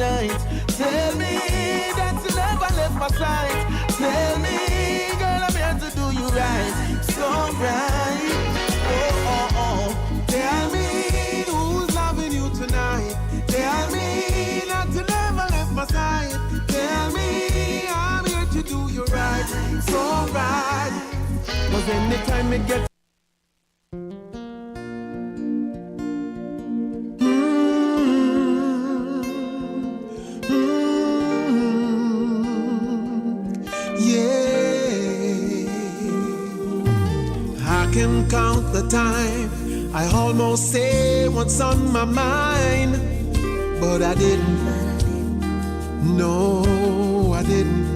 tonight. Tell me that you never left my side. Tell me, girl, I'm here to do you right. So right. Oh, oh, oh. Tell me who's loving you tonight. Tell me that you never left my side. Tell me I'm here to do you right. So right. 'Cause anytime it gets can count the time I almost say what's on my mind, but I didn't. No, I didn't.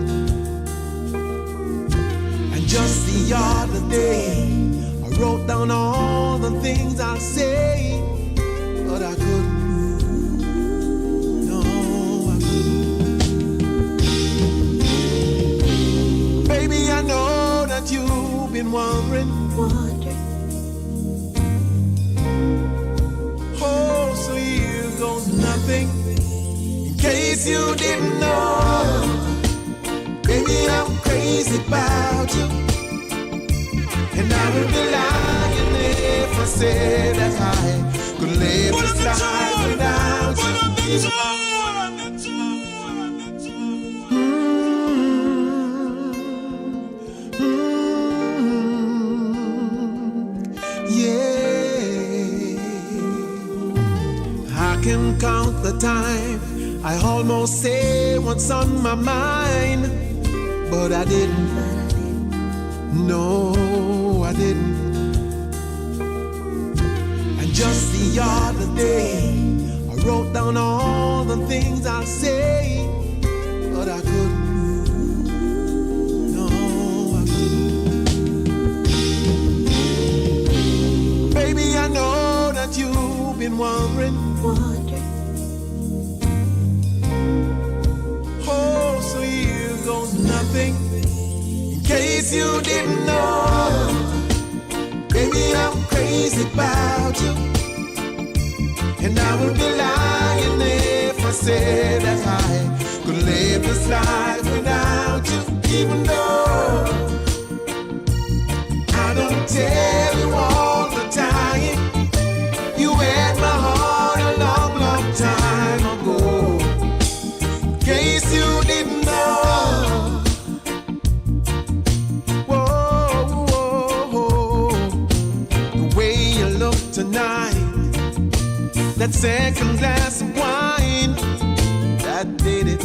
And just the other day I wrote down all the things I'll say, but I couldn't. No, I couldn't. Baby, I know that you've been wondering. Oh, so here goes nothing. In case you didn't know, baby, I'm crazy about you. And I would be lying if I said that I could live this life without you. Can count the time I almost say what's on my mind, but I didn't. No, I didn't. And just the other day I wrote down all the things I'll say, but I couldn't. No, I couldn't. Baby, I know that you've been wondering. Oh, so here goes nothing. In case you didn't know, baby, I'm crazy about you. And I would be lying if I said that I could live this life without you. Even though I don't tell you all the time, you had my heart a long, long time ago. In case you didn't know, whoa, whoa, whoa, the way you look tonight, that second glass of wine, that did it.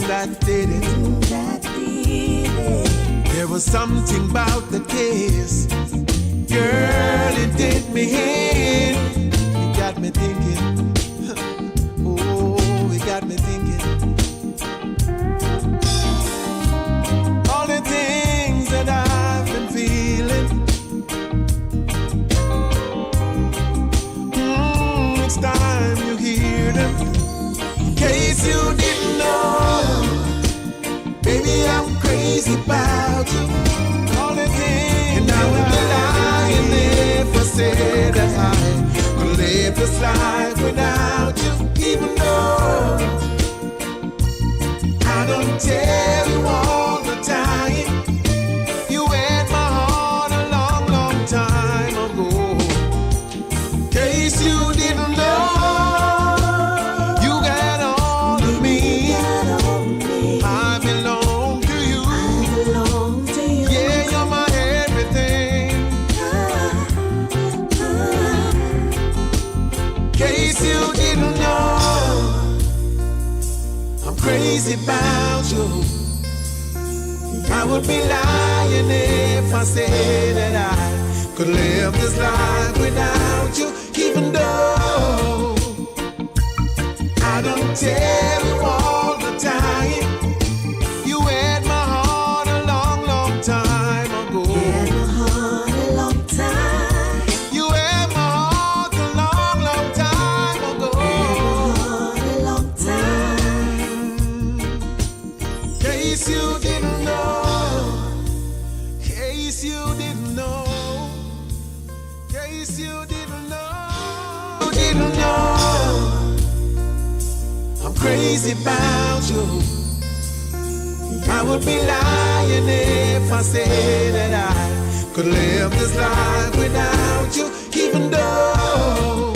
That did it. There was something about the kiss, girl, it did me in. It got me thinking. Oh, it got me thinking. All the things that I've been feeling. It's time you hear them. In case you didn't know, baby, I'm crazy about you. All the things, and I would be lying if I said that I could live this life without you. Even though I don't tell you all the time, you had my heart a long, long time ago. In case you didn't know, you got all of me. I belong to you. Yeah, you're my everything. In case you didn't know, I'm crazy about you. I would be lying if I said that I could live this life without you. Even though I don't tell you all the time, you had my heart a long, long time ago. You had my heart a long, long time ago. In case you didn't know, in case you didn't know, in case you didn't know, crazy about you. I would be lying if I said that I could live this life without you, even though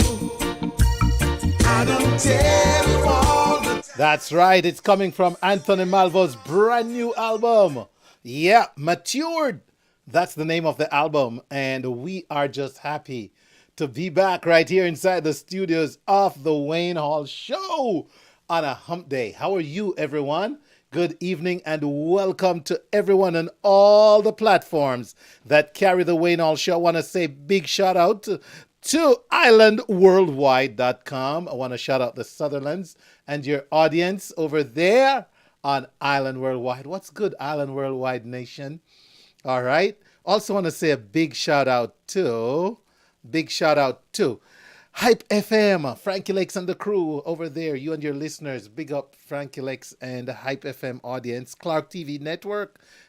I don't tell you all the time. That's right, it's coming from Anthony Malvo's brand new album. Yeah, Matured. That's the name of the album, and we are just happy to be back right here inside the studios of the Wayne Hall Show on a hump day. How are you, everyone? Good evening and welcome to everyone on all the platforms that carry the Wayne Hall Show. I want to say big shout out to islandworldwide.com. I want to shout out the Sutherlands and your audience over there on Island Worldwide. What's good, Island Worldwide Nation? All right. Also want to say a big shout out to HypeFM, Frankie Lakes and the crew over there. You and your listeners, big up Frankie Lakes and the HypeFM audience. ClarkeTVNetwork,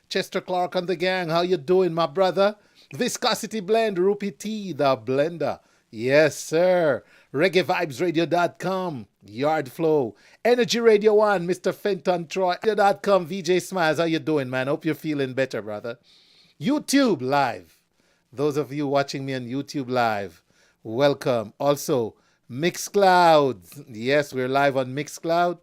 Chester Clark and the gang. How you doing, my brother? Viscosity Blend, Rupee T, the blender. Yes, sir. ReggaeVibesRadio.com, Yardflow, Energy Radio 1, Mr. Fenton Troy, Radio.com, VJ Smiles. How you doing, man? Hope you're feeling better, brother. YouTube Live. Those of you watching me on YouTube Live, welcome. Also, Mixcloud. Yes, we're live on Mixcloud.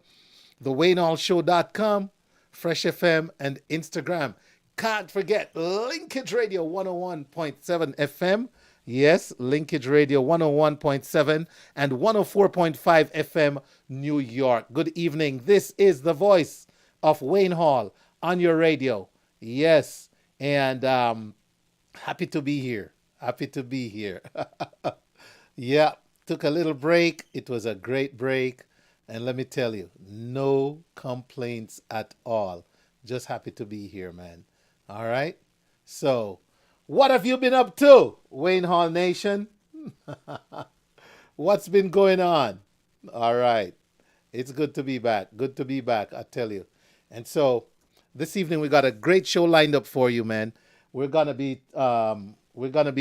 The waynehallshow.com, Fresh FM, and Instagram. Can't forget Linkage Radio 101.7 FM. Yes, Linkage Radio 101.7 and 104.5 FM, New York. Good evening. This is the voice of Wayne Hall on your radio. Yes, and happy to be here. Happy to be here. Yeah, took a little break. It was a great break. And let me tell you, no complaints at all. Just happy to be here, man. All right? So, what have you been up to, Wayne Hall Nation? What's been going on? All right. It's good to be back. Good to be back, I tell you. And so, this evening we got a great show lined up for you, man. We're gonna be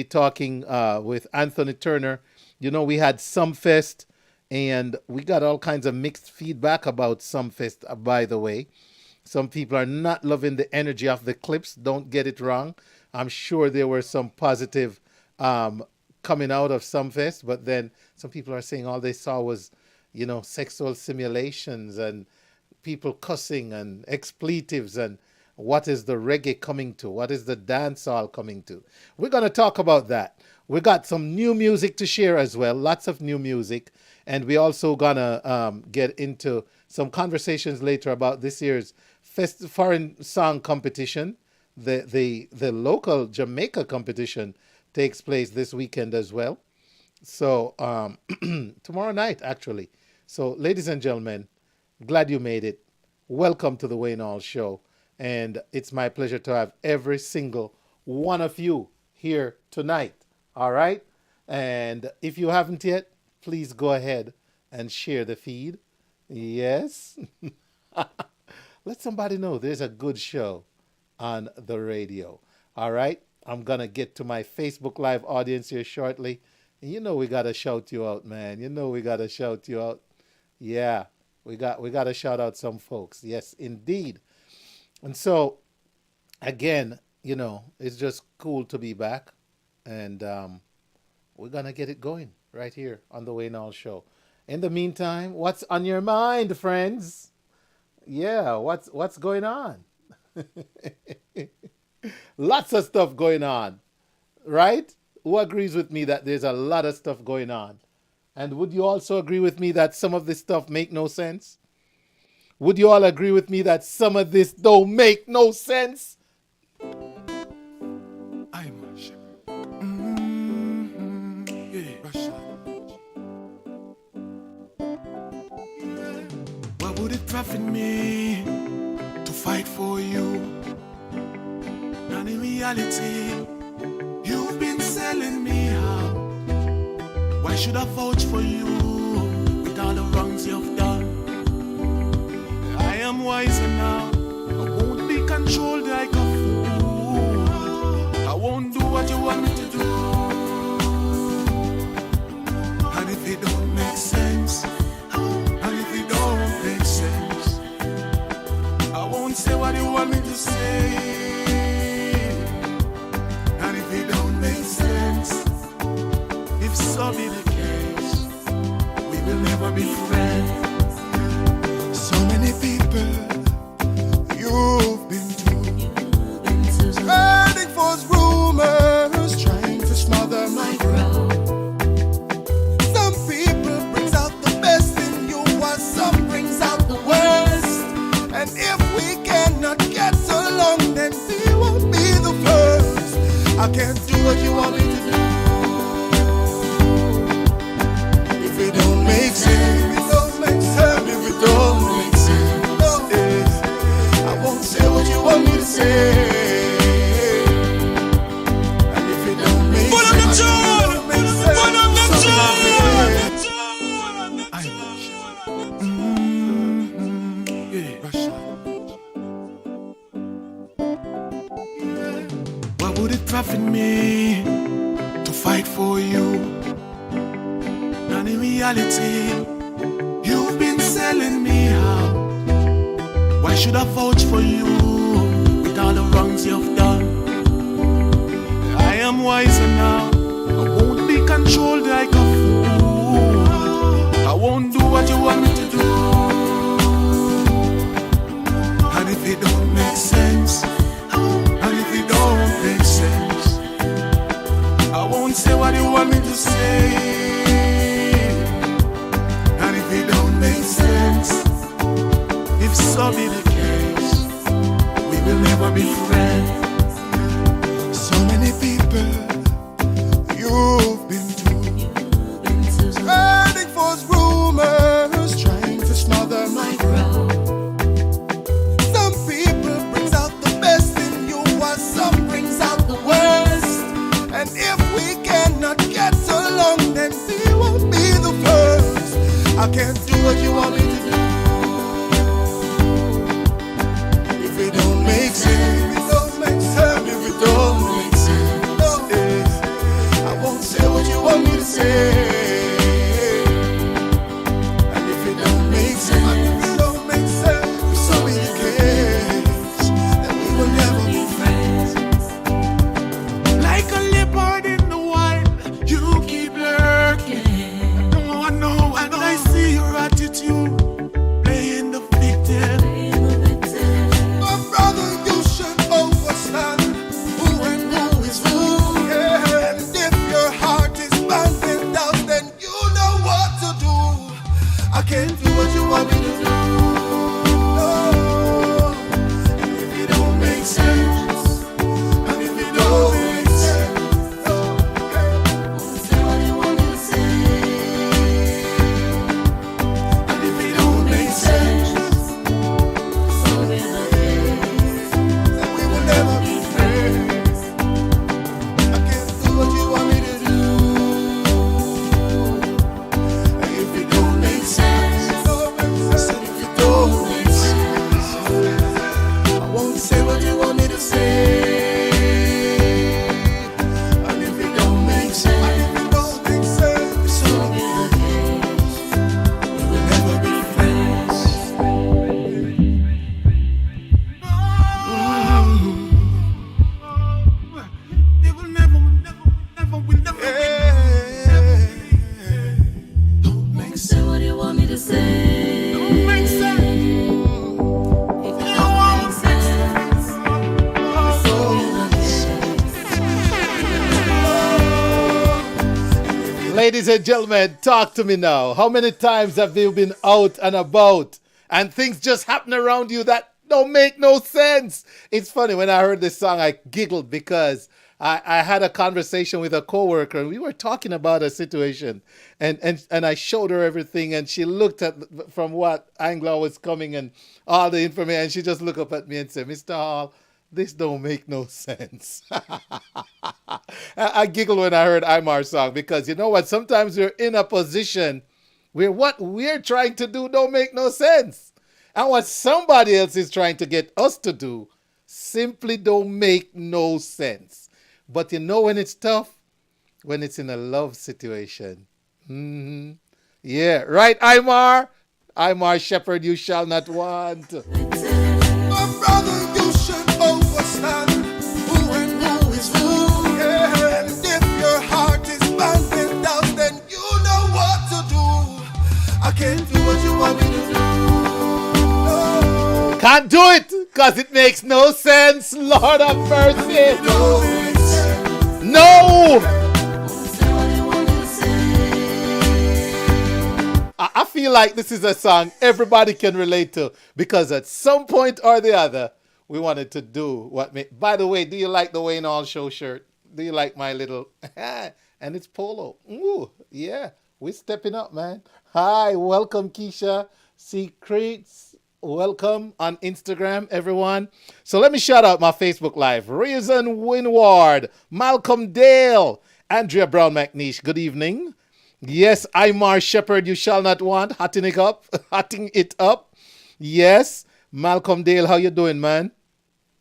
talking with Anthony Turner. You know, we had Sumfest, and we got all kinds of mixed feedback about Sumfest, by the way. Some people are not loving the energy of the clips. Don't get it wrong. I'm sure there were some positive coming out of Sumfest, but then some people are saying all they saw was, you know, sexual simulations and people cussing and expletives and what is the reggae coming to? What is the dancehall coming to? We're going to talk about that. We got some new music to share as well, lots of new music. And we also going to get into some conversations later about this year's foreign song competition. The local Jamaica competition takes place this weekend as well. So tomorrow night, actually. So ladies and gentlemen, glad you made it. Welcome to the Wayne Hall Show. And it's my pleasure to have every single one of you here tonight. All right? And if you haven't yet, please go ahead and share the feed. Yes. Let somebody know there's a good show on the radio. All right? I'm going to get to my Facebook Live audience here shortly. And you know we got to shout you out, man. You know we got to shout you out. Yeah. We got to shout out some folks. Yes, indeed. And so, again, you know, it's just cool to be back. And we're going to get it going right here on the Wayne Hall Show. In the meantime, what's on your mind, friends? Yeah, what's going on? Lots of stuff going on, right? Who agrees with me that there's a lot of stuff going on? And would you also agree with me that some of this stuff make no sense? Would you all agree with me that some of this don't make no sense? I'm Russia. Yeah, Russia. What would it profit me to fight for you? And in reality, you've been selling me out. Why should I vouch for you with all the wrongs you've done? I am wiser now. I won't be controlled like a fool. I won't do what you want me to do. And if it don't make sense, and if it don't make sense, so be the case, we will never be friends. So many people you've been to, spreading false rumors, trying to smother my growth. Some people brings out the best in you, while some brings out the worst. And if we cannot get along, then we won't be the first. I can't do what you want me to do if it don't make sense. If it don't make sense, if it don't make sense, I won't say what you want me to say. And if it don't make sense, what would it profit me to fight for you? And in reality, you've been selling me out. Why should I vouch for you with all the wrongs you've done? I am wiser now. I won't be controlled like a fool. I won't do what you want me to do. And if it don't make sense, and if it don't make sense, I won't say what you want me to say. And if it don't make sense, if so be the case, we will never be friends. So many people you've been to, spreading false rumors, trying to smother my growth. Some people brings out the best in you, while some brings out the worst. And if we cannot get along, then we won't be the first. I can't do what you want me to do if it don't make sense. If it don't make sense, if it don't make sense, I won't say what you want me to say. And if it don't make sense, if it don't make sense, so be the case, then we will never be friends. Like a leopard in the wild, you keep lurking. No, I know, and I see your attitude, playing the victim. My brother, you should understand who and who is who. Yeah. And if your heart is bounding down, then you know what to do. I can't do what you want me to do. No. And if it don't make sense, and if it don't make sense, no. Say what you want me to say. And if it don't make sense, so be the case, then we will never be friends. I can't do what you want me to do. And if it don't make sense, I said if it don't make sense, I won't say what you want me to say. And if it don't make sense, so be the case, we will never be friends. They will never be. Don't make sense. Say what you want me to say. Don't make sense. If it don't make sense, so be the case. Ladies and gentlemen, talk to me now. How many times have you been out and about and things just happen around you that don't make no sense? It's funny, when I heard this song, I giggled because I had a conversation with a coworker and we were talking about a situation and I showed her everything and she looked at from what angle I was coming and all the information and she just looked up at me and said, Mr. Hall, this don't make no sense. I giggled when I heard Imar's song because you know what? Sometimes we're in a position where what we're trying to do don't make no sense. And what somebody else is trying to get us to do simply don't make no sense. But you know when it's tough? When it's in a love situation. Yeah, right, Imar? Imar Shepherd, you shall not want. My brother, you should understand who and who is who. Yeah. And if your heart is bounding down, then Can't do it because it makes no sense. Lord of mercy. No. I feel like this is a song everybody can relate to because at some point or the other, we wanted to do what. By the way, do you like the Wayne Hall Show shirt? Do you like my little... and it's polo. Ooh, yeah. We're stepping up, man. Hi, welcome, Keisha. Secrets, welcome on Instagram, everyone. So let me shout out my Facebook Live. Reason Winward, Malcolm Dale, Andrea Brown McNeish, good evening. Yes, Imar Shepherd, you shall not want. Hotting it up. Hotting it up. Yes. Malcolm Dale, how you doing, man?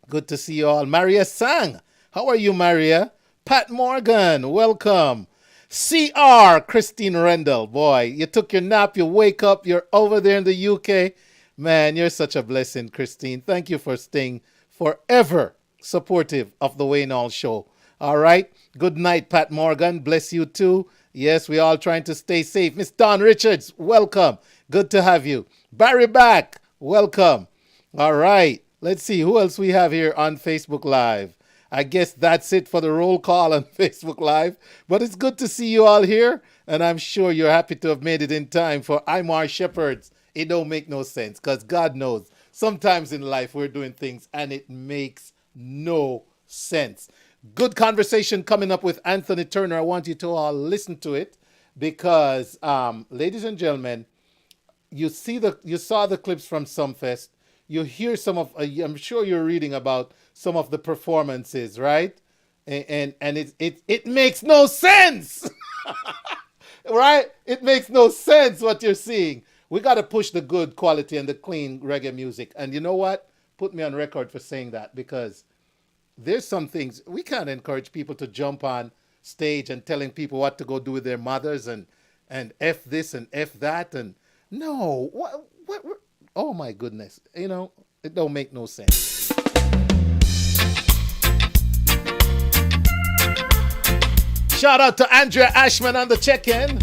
Good to see you all. Maria Sang, how are you, Maria? Pat Morgan, welcome. CR, Christine Rendell, boy, you took your nap, you wake up, you're over there in the UK. Man, you're such a blessing, Christine. Thank you for staying forever supportive of the Wayne Hall Show. All right. Good night, Pat Morgan. Bless you too. Yes, we're all trying to stay safe. Miss Dawn Richards, welcome. Good to have you. Barry Back, welcome. All right. Let's see who else we have here on Facebook Live. I guess that's it for the roll call on Facebook Live. But it's good to see you all here. And I'm sure you're happy to have made it in time for Imar Shepherd's. It don't make no sense because God knows sometimes in life we're doing things and it makes no sense. Good conversation coming up with Anthony Turner. I want you to all listen to it because, ladies and gentlemen, you saw the clips from Sumfest. You hear some of, I'm sure you're reading about some of the performances, right? And it makes no sense, right? It makes no sense what you're seeing. We got to push the good quality and the clean reggae music. And you know what? Put me on record for saying that because there's some things we can't encourage people to jump on stage and telling people what to go do with their mothers and F this and F that. And no, what oh my goodness. You know, it don't make no sense. Shout out to Andrea Ashman on the check-in.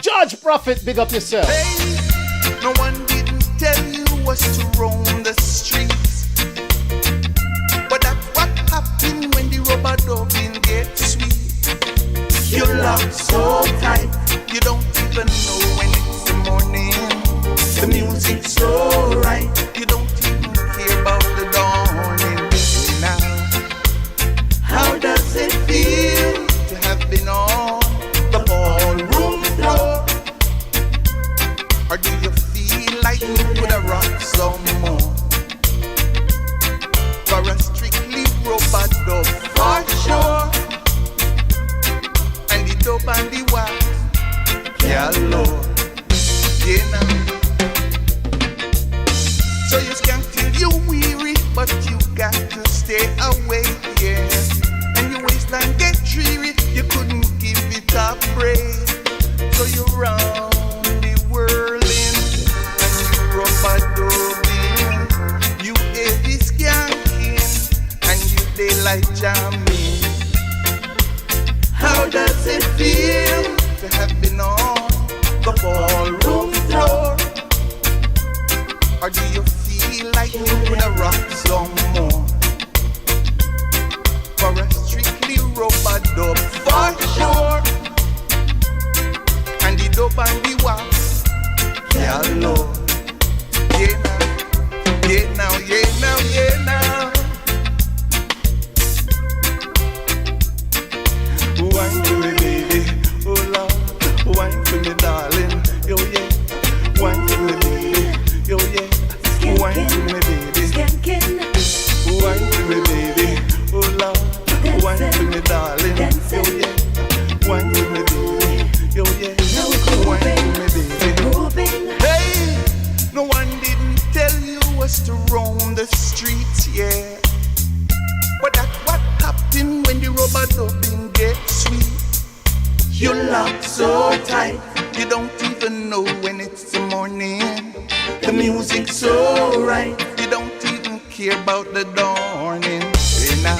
George Prophet, big up yourself. Hey, no one didn't tell you was to roam the streets. But that's what happened when the rubber dubbing gets sweet. You're locked so tight, you don't even know when it's the morning. The music's so right, you don't even care about the dawning. Now, how does it feel to have been on the ballroom floor? Or do you feel like you could have rocked some more? For a strictly rubber dub for sure. And the dub and the wax, yeah Lord, yeah now. So you skank till you weary, but you got to stay away, yeah. And your waistline get dreary, you couldn't give it a break. So you round the whirling, and you rubber dubbing. You heavy skanking, and you daylight jamming. How does it feel to have been on the ballroom floor? Or do you feel like you could have rocked some more? For a strictly rubber dub for sure. And the dub and the wax, yeah Lord. Yeah now, yeah now, yeah now, yeah now. Wine to me baby, oh Lord. Wine to me darling, yo yeah. Wine to me baby, yo yeah. Wine to me baby, wine to me baby, oh Lord. Wine to me darling, yo yeah. Wine to me baby, yo yeah. Wine to me baby. Hey, no one didn't tell you was to roam the streets, yeah. But that's what happened when the rubber dubbing gets sweet. You're locked so tight, you don't even know when it's the morning. The music's so right, you don't even care about the dawning. Hey now,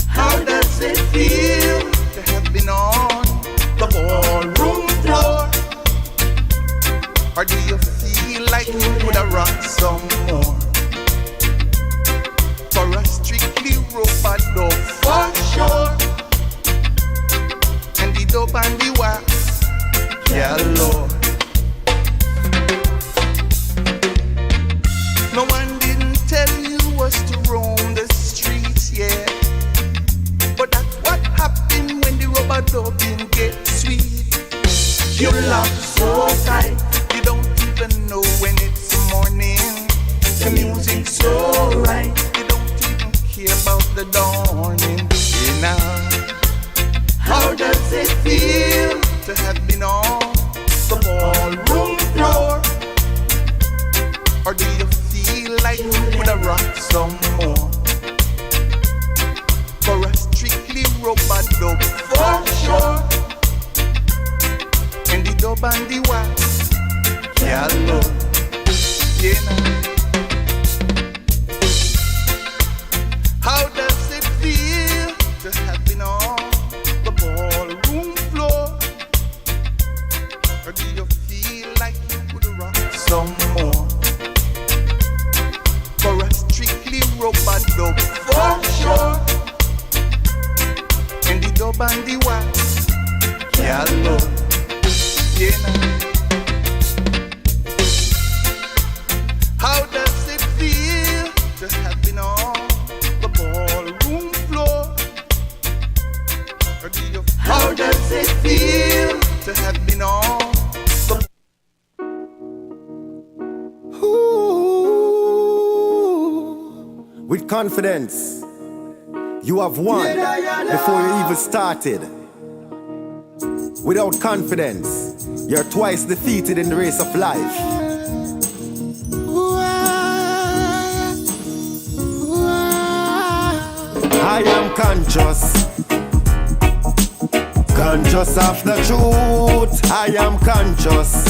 how does it feel to have been on the ballroom floor? Or do you feel like you would have rocked loving gets sweet. Your love so tight, you don't even know when it's morning. The music's so right, you don't even care about the dawning. You know, how does it feel to have been on the ballroom floor? Or do you feel like you would rock some more? For a strictly rubber dub for sure. And the dub and the wax, yeah, love, you know. How does it feel to have been on the ballroom floor? Or do you feel like you would rock some more? For a strictly rubber dub for sure. And the dub and the wax, yeah, love, yeah, know. How does it feel to have been on the ballroom floor? Or do you feel? How does it feel to have been on the With confidence, you have won before you even started. Without confidence, you're twice defeated in the race of life. I am conscious of the truth. I am conscious.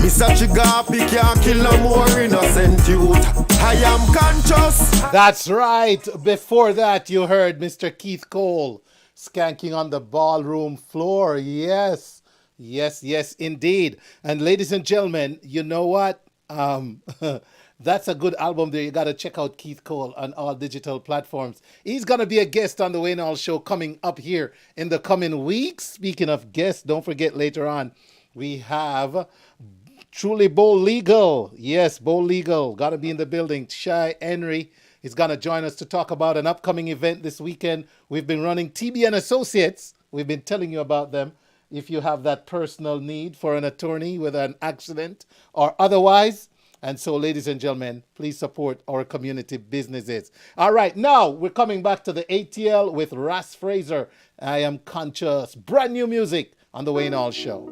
Mr. Chigapi can't kill no more innocent youth. I am conscious. That's right. Before that, you heard Mr. Keith Cole skanking on the ballroom floor. Yes, yes, yes, indeed. And ladies and gentlemen, you know what? That's a good album there. You got to check out Keith Cole on all digital platforms. He's going to be a guest on the Wayne Hall Show coming up here in the coming weeks. Speaking of guests, don't forget later on, we have Truly Bo Legal. Yes, Bo Legal. Got to be in the building. Tshi Henry is going to join us to talk about an upcoming event this weekend. We've been running TB and Associates. We've been telling you about them. If you have that personal need for an attorney with an accident or otherwise. And so, ladies and gentlemen, please support our community businesses. All right, now we're coming back to the ATL with Ras Fraser. I Am Conscious. Brand new music on the Wayne Hall Show.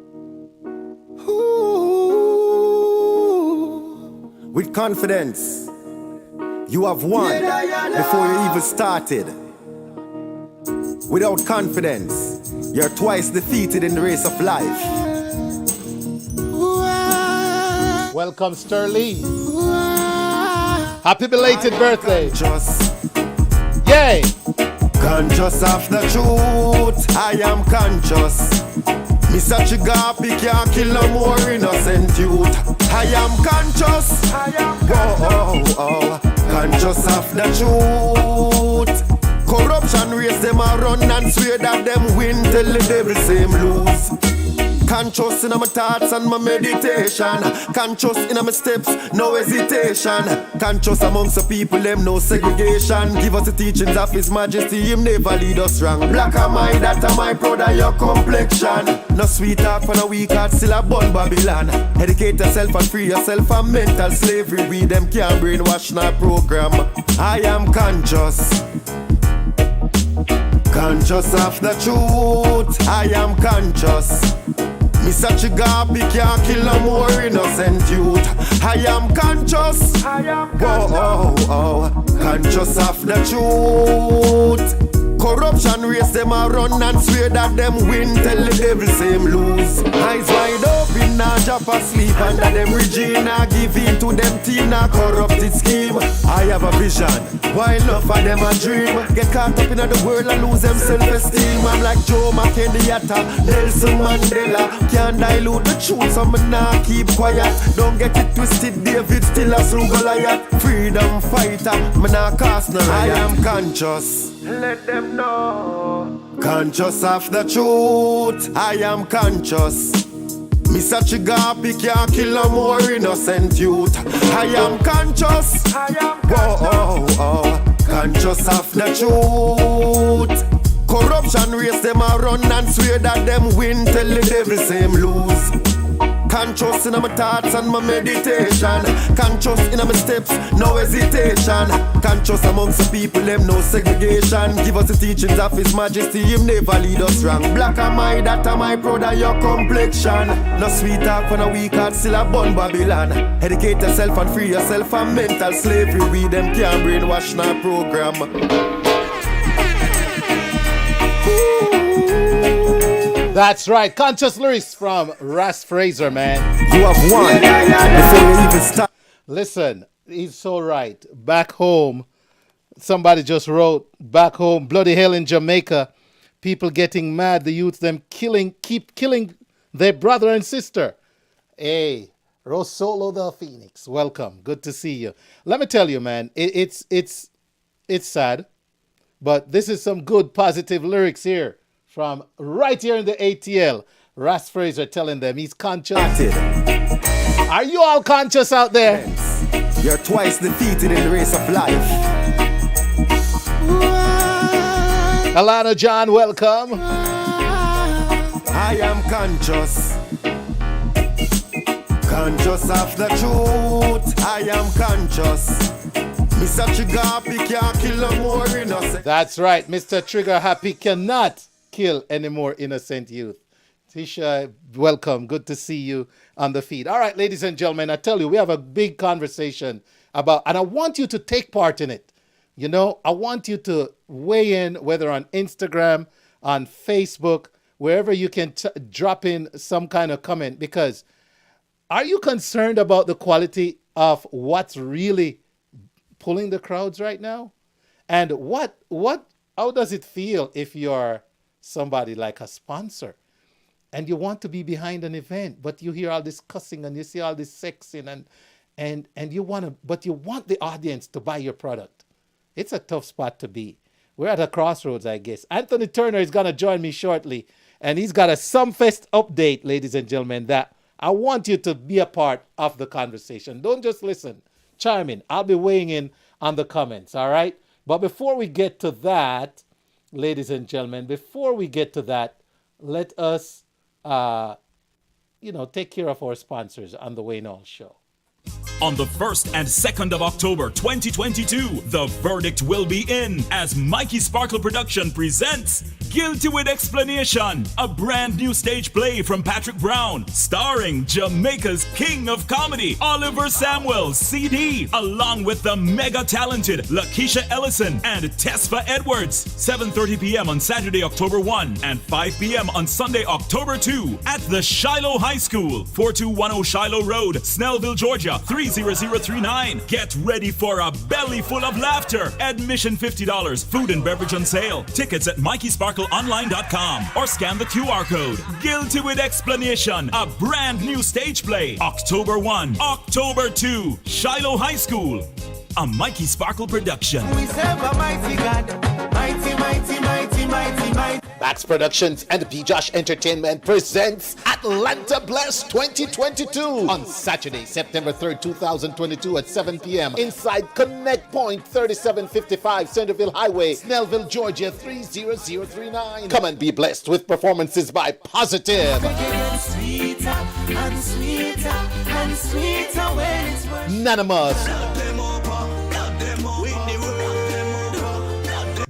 With confidence, you have won before you even started. Without confidence, you're twice defeated in the race of life. Welcome, Sterling. Happy belated birthday. Yay! Conscious of the truth, I am conscious. Mr. Chigapi can't kill no more innocent youth. I am conscious. Conscious of the truth. Corruption race them a run and swear that them win till the devil same lose. Conscious in my thoughts and my meditation. Conscious in my steps, no hesitation. Conscious amongst the people, them no segregation. Give us the teachings of His Majesty, Him never lead us wrong. Black am I, that am I, proud of your complexion. No sweet talk for no weak heart, still a born Babylon. Educate yourself and free yourself from mental slavery. We them can't brainwash our program. I am conscious. Conscious of the truth, I am conscious. Mr. Chigapi can't kill no more innocent youth. I am conscious. Conscious of the truth. Corruption race them a run and swear that them win till the devil same lose. Eyes wide open, now drop asleep under them Regina give in to them Tina corrupted scheme. I have a vision, while enough of them a dream. Get caught up in the world and lose them self-esteem. I'm like Joe McKenyatta, Nelson Mandela. Can't dilute the truth, so me nah keep quiet. Don't get it twisted, David still a through Goliath. Freedom fighter, me nah cast no riot. I am conscious. Let them know. Conscious of the truth, I am conscious. Mr. Chigapi can't kill no more innocent youth. I am conscious. Conscious of the truth. Corruption race them a run and swear that them win. Tell the devil same lose. Conscious in my thoughts and my meditation. Conscious in my steps, no hesitation. Conscious amongst the people, them no segregation. Give us the teachings of His Majesty, Him never lead us wrong. Black am I, that am I, proud of your complexion. No sweet talk when a weak heart still a bun Babylon. Educate yourself and free yourself from mental slavery. We them can't brainwash in our program. That's right. Conscious lyrics from Ras Fraser, man. You have won before you even start. Listen, he's so right. Back home, somebody just wrote, back home, bloody hell in Jamaica, people getting mad, the youth them keep killing their brother and sister. Hey, Rosolo the Phoenix, welcome. Good to see you. Let me tell you, man, it's sad, but this is some good positive lyrics here. From right here in the ATL, Ras Fraser telling them he's conscious. Are you all conscious out there? You're twice defeated in the race of life. Alana John, welcome. I am conscious. Conscious of the truth. I am conscious. Mr. Trigger Happy can't kill no more innocent. That's right, Mr. Trigger Happy cannot kill any more innocent youth. Tisha, welcome. Good to see you on the feed. All right, ladies and gentlemen, I tell you, we have a big conversation about, and I want you to take part in it. You know, I want you to weigh in, whether on Instagram, on Facebook, wherever you can drop in some kind of comment, because are you concerned about the quality of what's really pulling the crowds right now? And how does it feel if you're somebody like a sponsor and you want to be behind an event, but you hear all this cussing and you see all this sexing and you want the audience to buy your product? It's a tough spot to be. We're at a crossroads, I guess. Anthony Turner is going to join me shortly, and he's got a Sumfest update, ladies and gentlemen, that I want you to be a part of the conversation. Don't just listen. Chime in. I'll be weighing in on the comments, all right? But before we get to that, ladies and gentlemen, let us, take care of our sponsors on the Wayne Hall Show. On the 1st and 2nd of October 2022, the verdict will be in as Mikey Sparkle Production presents Guilty with Explanation, a brand new stage play from Patrick Brown, starring Jamaica's King of Comedy, Oliver Samuels, CD, along with the mega talented Lakeisha Ellison and Tesfa Edwards. 7:30 p.m. on Saturday, October 1, and 5 p.m. on Sunday, October 2, at the Shiloh High School, 4210 Shiloh Road, Snellville, Georgia, 30039. Get ready for a belly full of laughter. Admission $50. Food and beverage on sale. Tickets at MikeySparkleOnline.com or scan the QR code. Guilty with Explanation, a brand new stage play. October 1, October 2, Shiloh High School. A Mikey Sparkle production. We serve a mighty God. Mighty, mighty, mighty, mighty, mighty. Max Productions and B. Josh Entertainment presents Atlanta Bless 2022 on Saturday, September 3rd, 2022 at 7 p.m. inside Connect Point 3755 Centerville Highway, Snellville, Georgia 30039. Come and be blessed with performances by Positive, Sweeter and sweeter and sweeter when it's worth. Nanimus,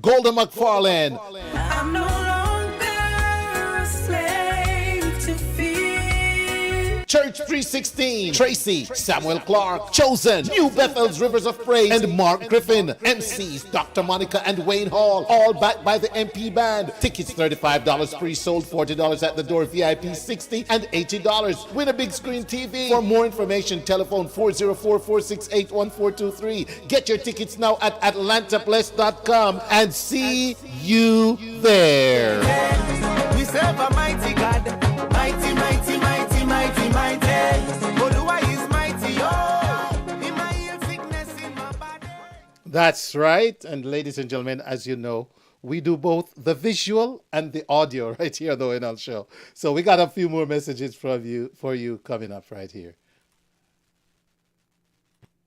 Golden McFarlane, I'm no longer a slave to fear. Church 316, Tracy, Samuel Clark, Chosen, New Bethel's Rivers of Praise, and Mark Griffin. MCs Dr. Monica and Wayne Hall, all backed by the MP Band. Tickets $35 pre-sold, $40 at the door, VIP $60 and $80. Win a big screen TV. For more information, telephone 404-468-1423. Get your tickets now at atlantabless.com and see you there. We serve a mighty God. Mighty, mighty, mighty, mighty, mighty. Oluwa is mighty, oh. In my ill sickness in my body. That's right. And ladies and gentlemen, as you know, we do both the visual and the audio right here on the Wayne Hall Show. So we got a few more messages for you coming up right here.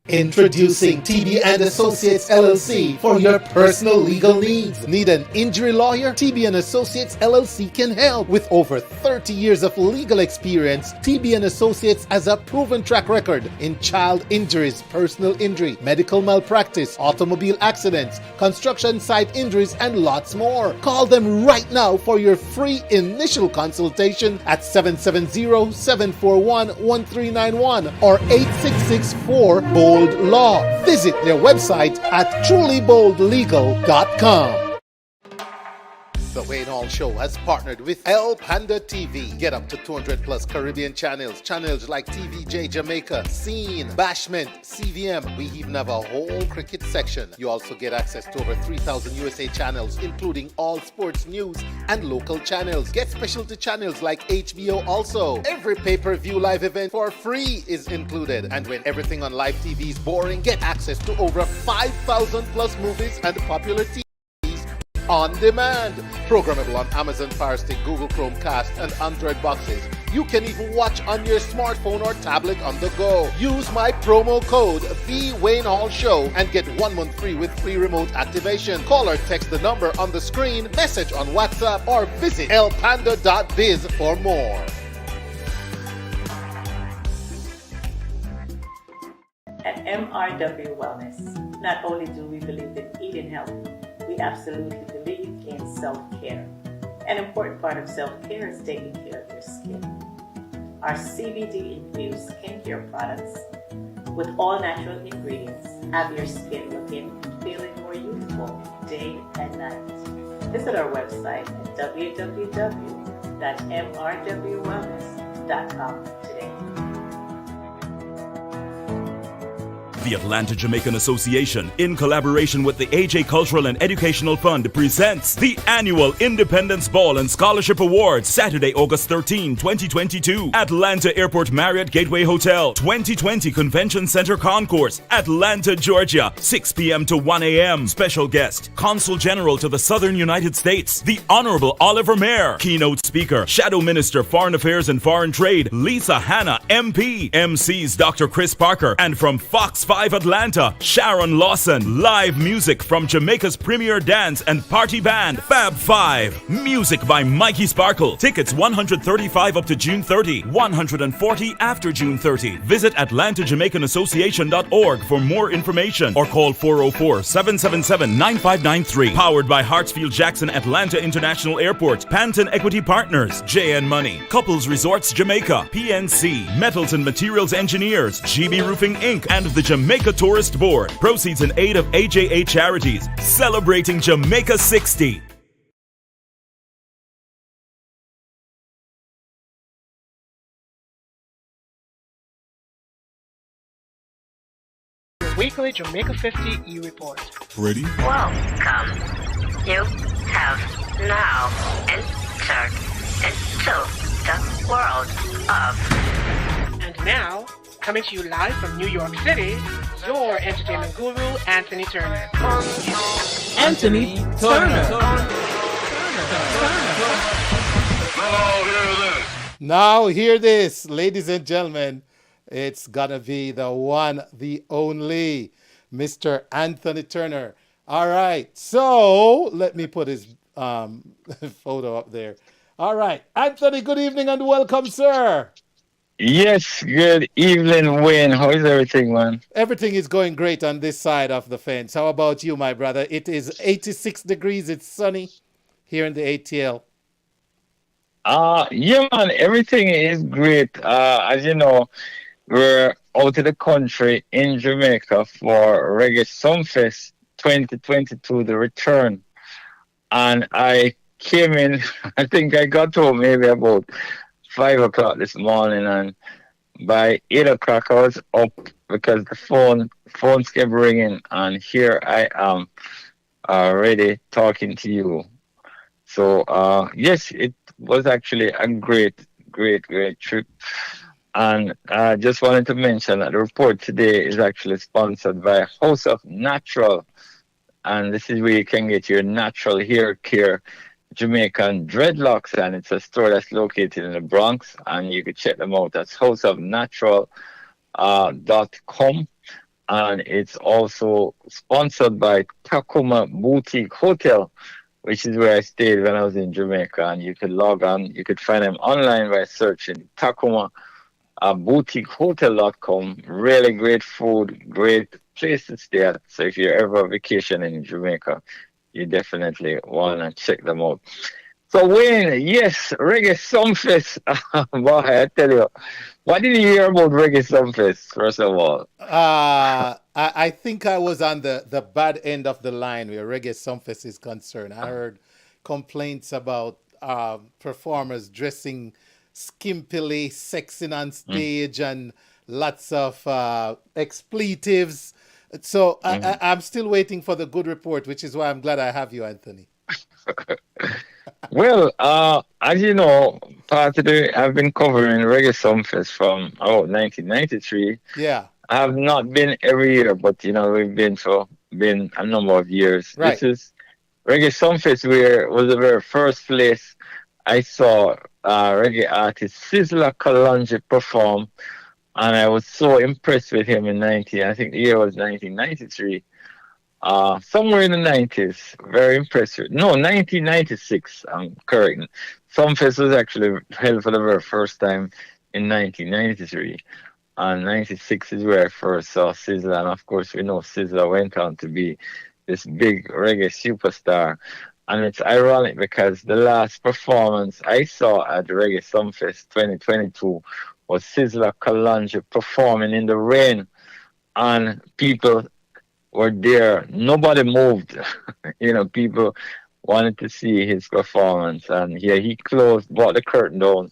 Introducing TB and Associates LLC for your personal legal needs. Need an injury lawyer? TB and Associates LLC can help. With over 30 years of legal experience, TB and Associates has a proven track record in child injuries, personal injury, medical malpractice, automobile accidents, construction site injuries, and lots more. Call them right now for your free initial consultation at 770-741-1391 or 866-4-BOLD Law. Visit their website at trulyboldlegal.com. The Wayne Hall Show has partnered with El Panda TV. Get up to 200 plus Caribbean channels. Channels like TVJ Jamaica, Scene, Bashment, CVM. We even have a whole cricket section. You also get access to over 3,000 USA channels, including all sports news and local channels. Get specialty channels like HBO also. Every pay-per-view live event for free is included. And when everything on live TV is boring, get access to over 5,000 plus movies and popular TV on demand. Programmable on Amazon Fire Stick, Google Chromecast, and Android boxes. You can even watch on your smartphone or tablet on the go. Use my promo code TheWayneHallShow and get 1 month free with free remote activation. Call or text the number on the screen, message on WhatsApp, or visit elpanda.biz for more. At MRW Wellness, not only do we believe in eating healthy, we absolutely believe in self-care. An important part of self-care is taking care of your skin. Our CBD-infused skincare products with all natural ingredients have your skin looking and feeling more youthful day and night. Visit our website at www.mrwwellness.com today. The Atlanta Jamaican Association, in collaboration with the AJ Cultural and Educational Fund, presents the annual Independence Ball and Scholarship Awards, Saturday, August 13, 2022, Atlanta Airport Marriott Gateway Hotel, 2020 Convention Center Concourse, Atlanta, Georgia, 6 p.m. to 1 a.m. Special guest, Consul General to the Southern United States, the Honorable Oliver Mayer. Keynote speaker, Shadow Minister, Foreign Affairs and Foreign Trade, Lisa Hanna, MP. MCs, Dr. Chris Parker, and from Fox 5 Atlanta, Sharon Lawson. Live music from Jamaica's premier dance and party band, Fab 5. Music by Mikey Sparkle. Tickets $135 up to June 30, $140 after June 30. Visit AtlantaJamaicanAssociation.org for more information or call 404-777-9593. Powered by Hartsfield Jackson Atlanta International Airport, Panton Equity Partners, JN Money, Couples Resorts Jamaica, PNC, Metals and Materials Engineers, GB Roofing Inc., and the Jamaica Tourist Board. Proceeds in aid of AJA charities. Celebrating Jamaica 60. Weekly Jamaica 50 eReport. Ready? Welcome. You have now entered into the world of. And now, coming to you live from New York City, your entertainment guru, Anthony Turner. Anthony Turner. Now hear this, ladies and gentlemen. It's gonna be the one, the only, Mr. Anthony Turner. All right, so let me put his photo up there. All right, Anthony, good evening and welcome, sir. Yes, good evening, Wayne. How is everything, man? Everything is going great on this side of the fence. How about you, my brother? It is 86 degrees. It's sunny here in the ATL. Yeah, man, everything is great. As you know, we're out of the country in Jamaica for Reggae Sumfest 2022, the return. And I came in, I think I got home maybe about 5 o'clock this morning, and by 8 o'clock I was up because the phones kept ringing, and here I am already talking to you. So yes, it was actually a great trip. And I just wanted to mention that the report today is actually sponsored by House of Natural, and this is where you can get your natural hair care, Jamaican dreadlocks, and it's a store that's located in the Bronx, and you can check them out. That's houseofnatural.com. and it's also sponsored by Takuma Boutique Hotel, which is where I stayed when I was in Jamaica. And you could log on, you could find them online by searching Takuma boutiquehotel.com. Really great food, great place to stay at. So if you're ever vacationing in Jamaica, you definitely want to check them out. So Wayne, yes, Reggae Sumfest. Boy, I tell you, what did you hear about Reggae Sumfest, first of all? I think I was on the bad end of the line where Reggae Sumfest is concerned. I heard complaints about performers dressing skimpily, sexing on stage, and lots of expletives. So I'm still waiting for the good report, which is why I'm glad I have you, Anthony. Well, as you know, I've been covering Reggae Sumfest from about 1993. Yeah. I have not been every year, but we've been a number of years. Right. This is Reggae Sumfest, where was the very first place I saw reggae artist Sizzla Kalonji perform, and I was so impressed with him in I think the year was 1993. Somewhere in the 90s, very impressive. No, 1996, I'm correct. Sumfest was actually held for the very first time in 1993. And 96 is where I first saw Sizzla. And of course, we know Sizzla went on to be this big reggae superstar. And it's ironic because the last performance I saw at Reggae Sumfest 2022 was Sizzla Kalonji performing in the rain. And people were there. Nobody moved. People wanted to see his performance. And he brought the curtain down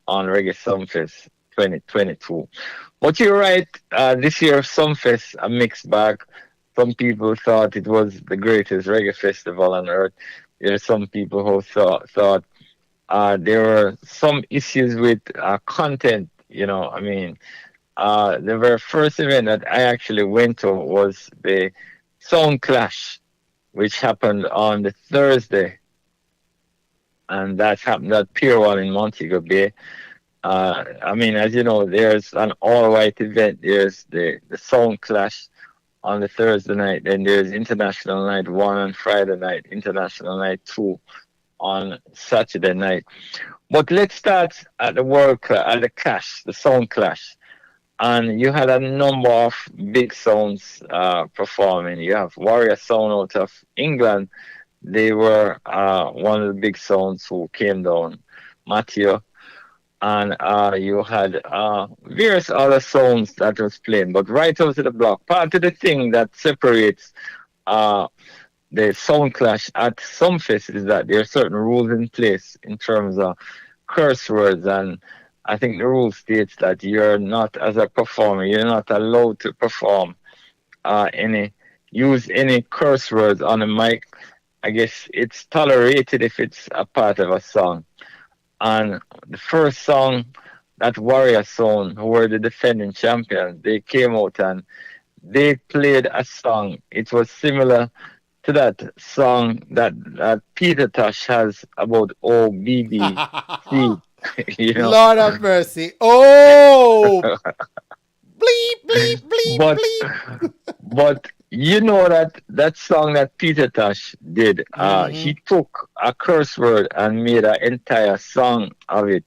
on Reggae Sumfest 2022. But you're right, this year Sumfest, a mixed bag. Some people thought it was the greatest reggae festival on earth. There are some people who thought there were some issues with content, the very first event that I actually went to was the Sound Clash, which happened on the Thursday. And that happened at Pier 1 in Montego Bay. As you know, there's an all-white event. There's the Sound Clash on the Thursday night. Then there's International Night 1 on Friday night, International Night 2 on Saturday night. But let's start at the Clash, the Sound Clash. And you had a number of big sounds performing. You have Warrior Sound out of England. They were one of the big sounds who came down, Matthew. And you had various other sounds that was playing. But right out of the block, part of the thing that separates the Sound Clash at Sumfest is that there are certain rules in place in terms of curse words, and I think the rule states that you're not, as a performer, you're not allowed to perform use any curse words on the mic. I guess it's tolerated if it's a part of a song. And the first song, that Warrior Sound, who were the defending champions, they came out and they played a song. It was similar to that song that Peter Tosh has about OBBC. Lord have mercy. Oh, bleep, bleep, bleep, bleep. But you know that song that Peter Tosh did, he took a curse word and made an entire song of it.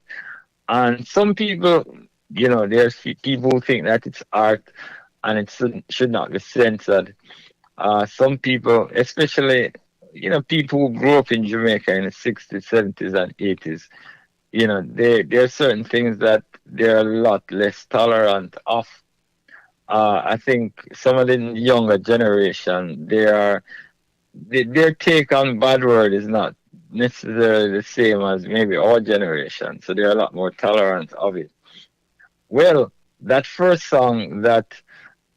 And some people, there's people who think that it's art and it should not be censored. Some people, especially, people who grew up in Jamaica in the 60s, 70s, and 80s, there are certain things that they're a lot less tolerant of. I think some of the younger generation, their take on bad word is not necessarily the same as maybe our generation, so they're a lot more tolerant of it. Well, that first song that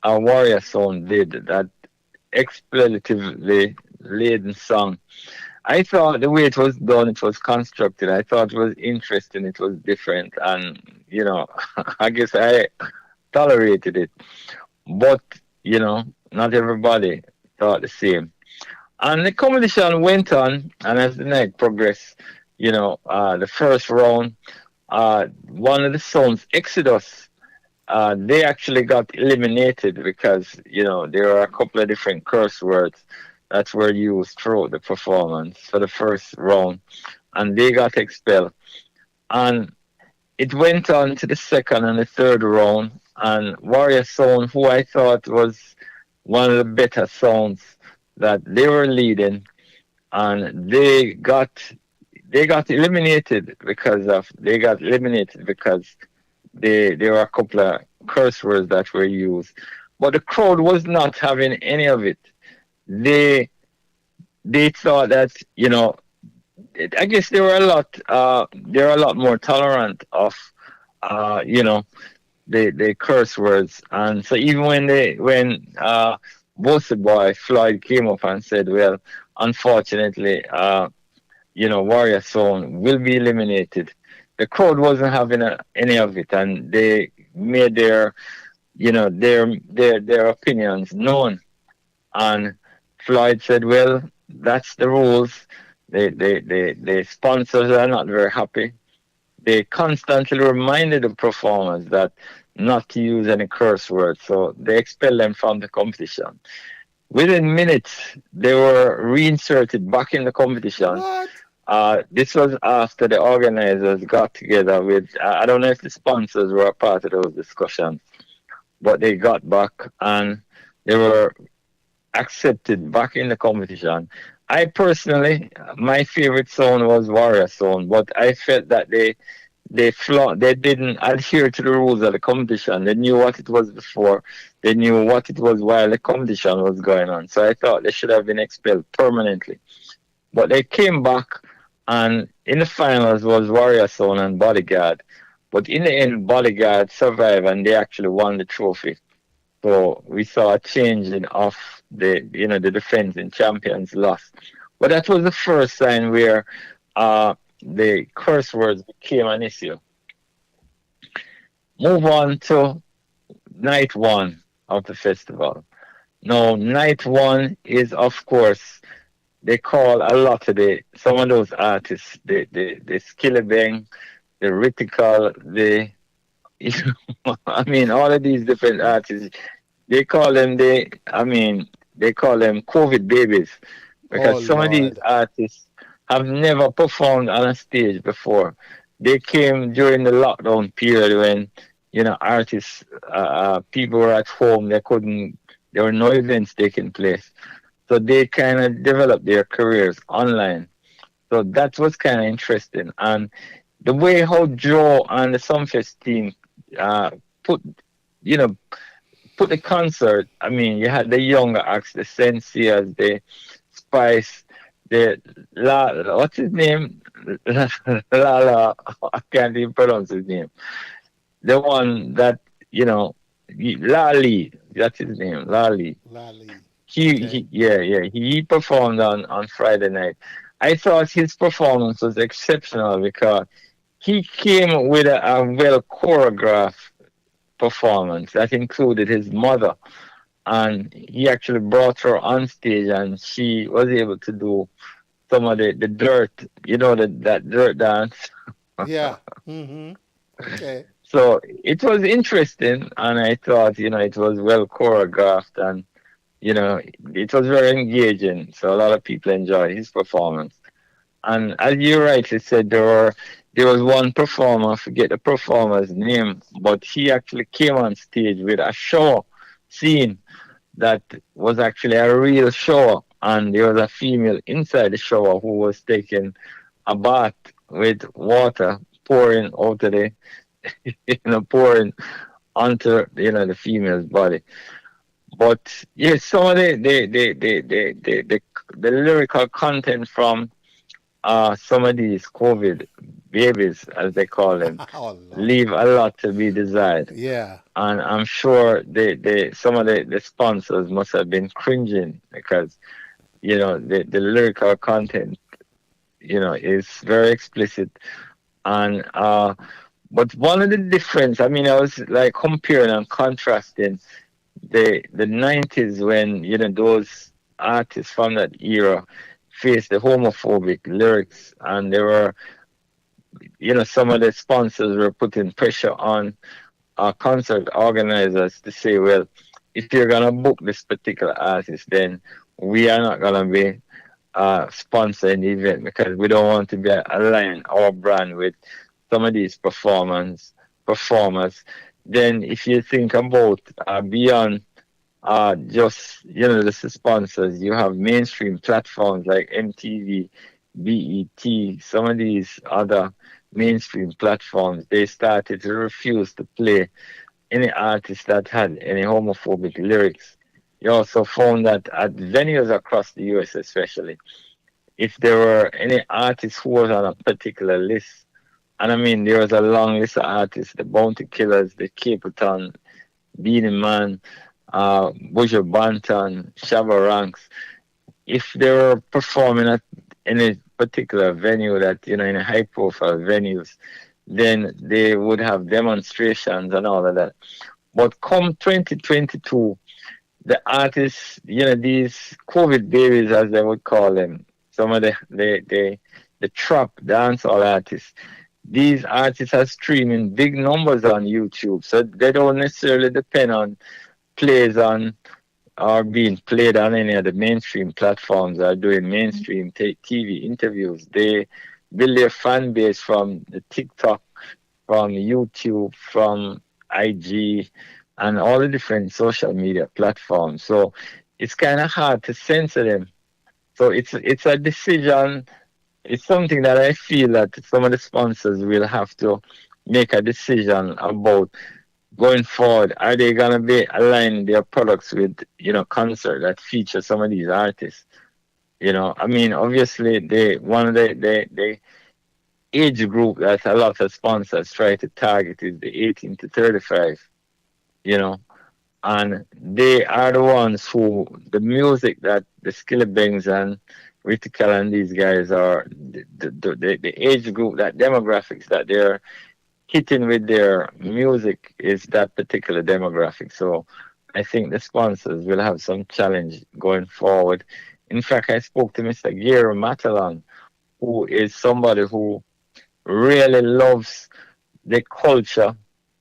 Warrior Sound did, that expletively laden song, I thought the way it was done, it was constructed, I thought it was interesting, it was different, and, I guess I tolerated it. But, not everybody thought the same. And the competition went on, and as the night progressed, the first round, one of the sounds, Exodus, they actually got eliminated because, there are a couple of different curse words that were used throughout the performance for the first round, and they got expelled. And it went on to the second and the third round, and Warrior Sound, who I thought was one of the better sounds, that they were leading, and they got eliminated because there were a couple of curse words that were used, but the crowd was not having any of it. They thought that, I guess they were a lot more tolerant of the curse words. And so even when Bossy Boy Floyd came up and said, well, unfortunately, Warrior Sound will be eliminated, the crowd wasn't having any of it, and they made their opinions known. And Floyd said, well, that's the rules. The sponsors are not very happy. They constantly reminded the performers that not to use any curse words, so they expelled them from the competition. Within minutes, they were reinserted back in the competition. What? This was after the organizers got together with, I don't know if the sponsors were a part of those discussions, but they got back and they were accepted back in the competition. I personally, my favorite sound was Warrior Sound, but I felt that they didn't adhere to the rules of the competition. They knew what it was before. They knew what it was while the competition was going on. So I thought they should have been expelled permanently. But they came back, and in the finals was Warrior Sound and Bodyguard. But in the end, Bodyguard survived, and they actually won the trophy. So we saw a changing of the defending champions lost. But that was the first sign where the curse words became an issue. Move on to night one of the festival. Now, night one is, of course, they call a lot of some of those artists, the Skillabang, the Ritical, all of these different artists, they call them COVID babies, because some of these artists have never performed on a stage before. They came during the lockdown period when, artists, people were at home, there were no events taking place. So they kind of developed their careers online. So that was kind of interesting. And the way how Joe and the Sumfest team put the concert, you had the younger acts, the Sensias, the Spice, what's his name? Lala, I can't even pronounce his name. The one that, Lali, that's his name, Lali. He performed on Friday night. I thought his performance was exceptional because he came with a well choreographed performance that included his mother, and he actually brought her on stage, and she was able to do some of the dirt, that dirt dance. Yeah. Mm-hmm. Okay. So it was interesting, and I thought, it was well choreographed, and it was very engaging. So a lot of people enjoyed his performance. And as you rightly said, there was one performer, I forget the performer's name, but he actually came on stage with a shower scene that was actually a real shower. And there was a female inside the shower who was taking a bath with water pouring out of pouring onto, the female's body. But yes, some of the lyrical content from some of these COVID babies, as they call them, leave a lot to be desired. Yeah. And I'm sure some of the sponsors must have been cringing because, the lyrical content, is very explicit. And but one of the difference, I was like comparing and contrasting the 90s when, those artists from that era faced the homophobic lyrics, and there were, some of the sponsors were putting pressure on concert organizers to say, well, if you're gonna book this particular artist, then we are not gonna be sponsoring the event because we don't want to be align our brand with some of these performers. Then if you think about beyond just the sponsors, you have mainstream platforms like MTV, BET, some of these other mainstream platforms. They started to refuse to play any artist that had any homophobic lyrics. You also found that at venues across the US especially, if there were any artist who was on a particular list, and I mean there was a long list of artists, the Bounty Killers, the Capleton, Beanie Man, Buju Banton, Shabba Ranks, if they were performing at any particular venue that, in a high profile venues, then they would have demonstrations and all of that. But come 2022, the artists, these COVID babies, as they would call them, some of the trap dancehall artists, these artists are streaming big numbers on YouTube, so they don't necessarily depend on plays on or being played on any of the mainstream platforms or doing mainstream TV interviews. They build their fan base from the TikTok, from YouTube, from IG, and all the different social media platforms. So it's kind of hard to censor them. So it's a decision. It's something that I feel that some of the sponsors will have to make a decision about going forward. Are they gonna be aligning their products with concert that feature some of these artists? I mean, obviously one of the age group that a lot of sponsors try to target is the 18 to 35. And they are the ones who the music that the Skillebangs and Ritical and these guys are the age group, that demographics that they're hitting with their music is that particular demographic. So I think the sponsors will have some challenge going forward. In fact, I spoke to Mr. Gary McCook, who is somebody who really loves the culture.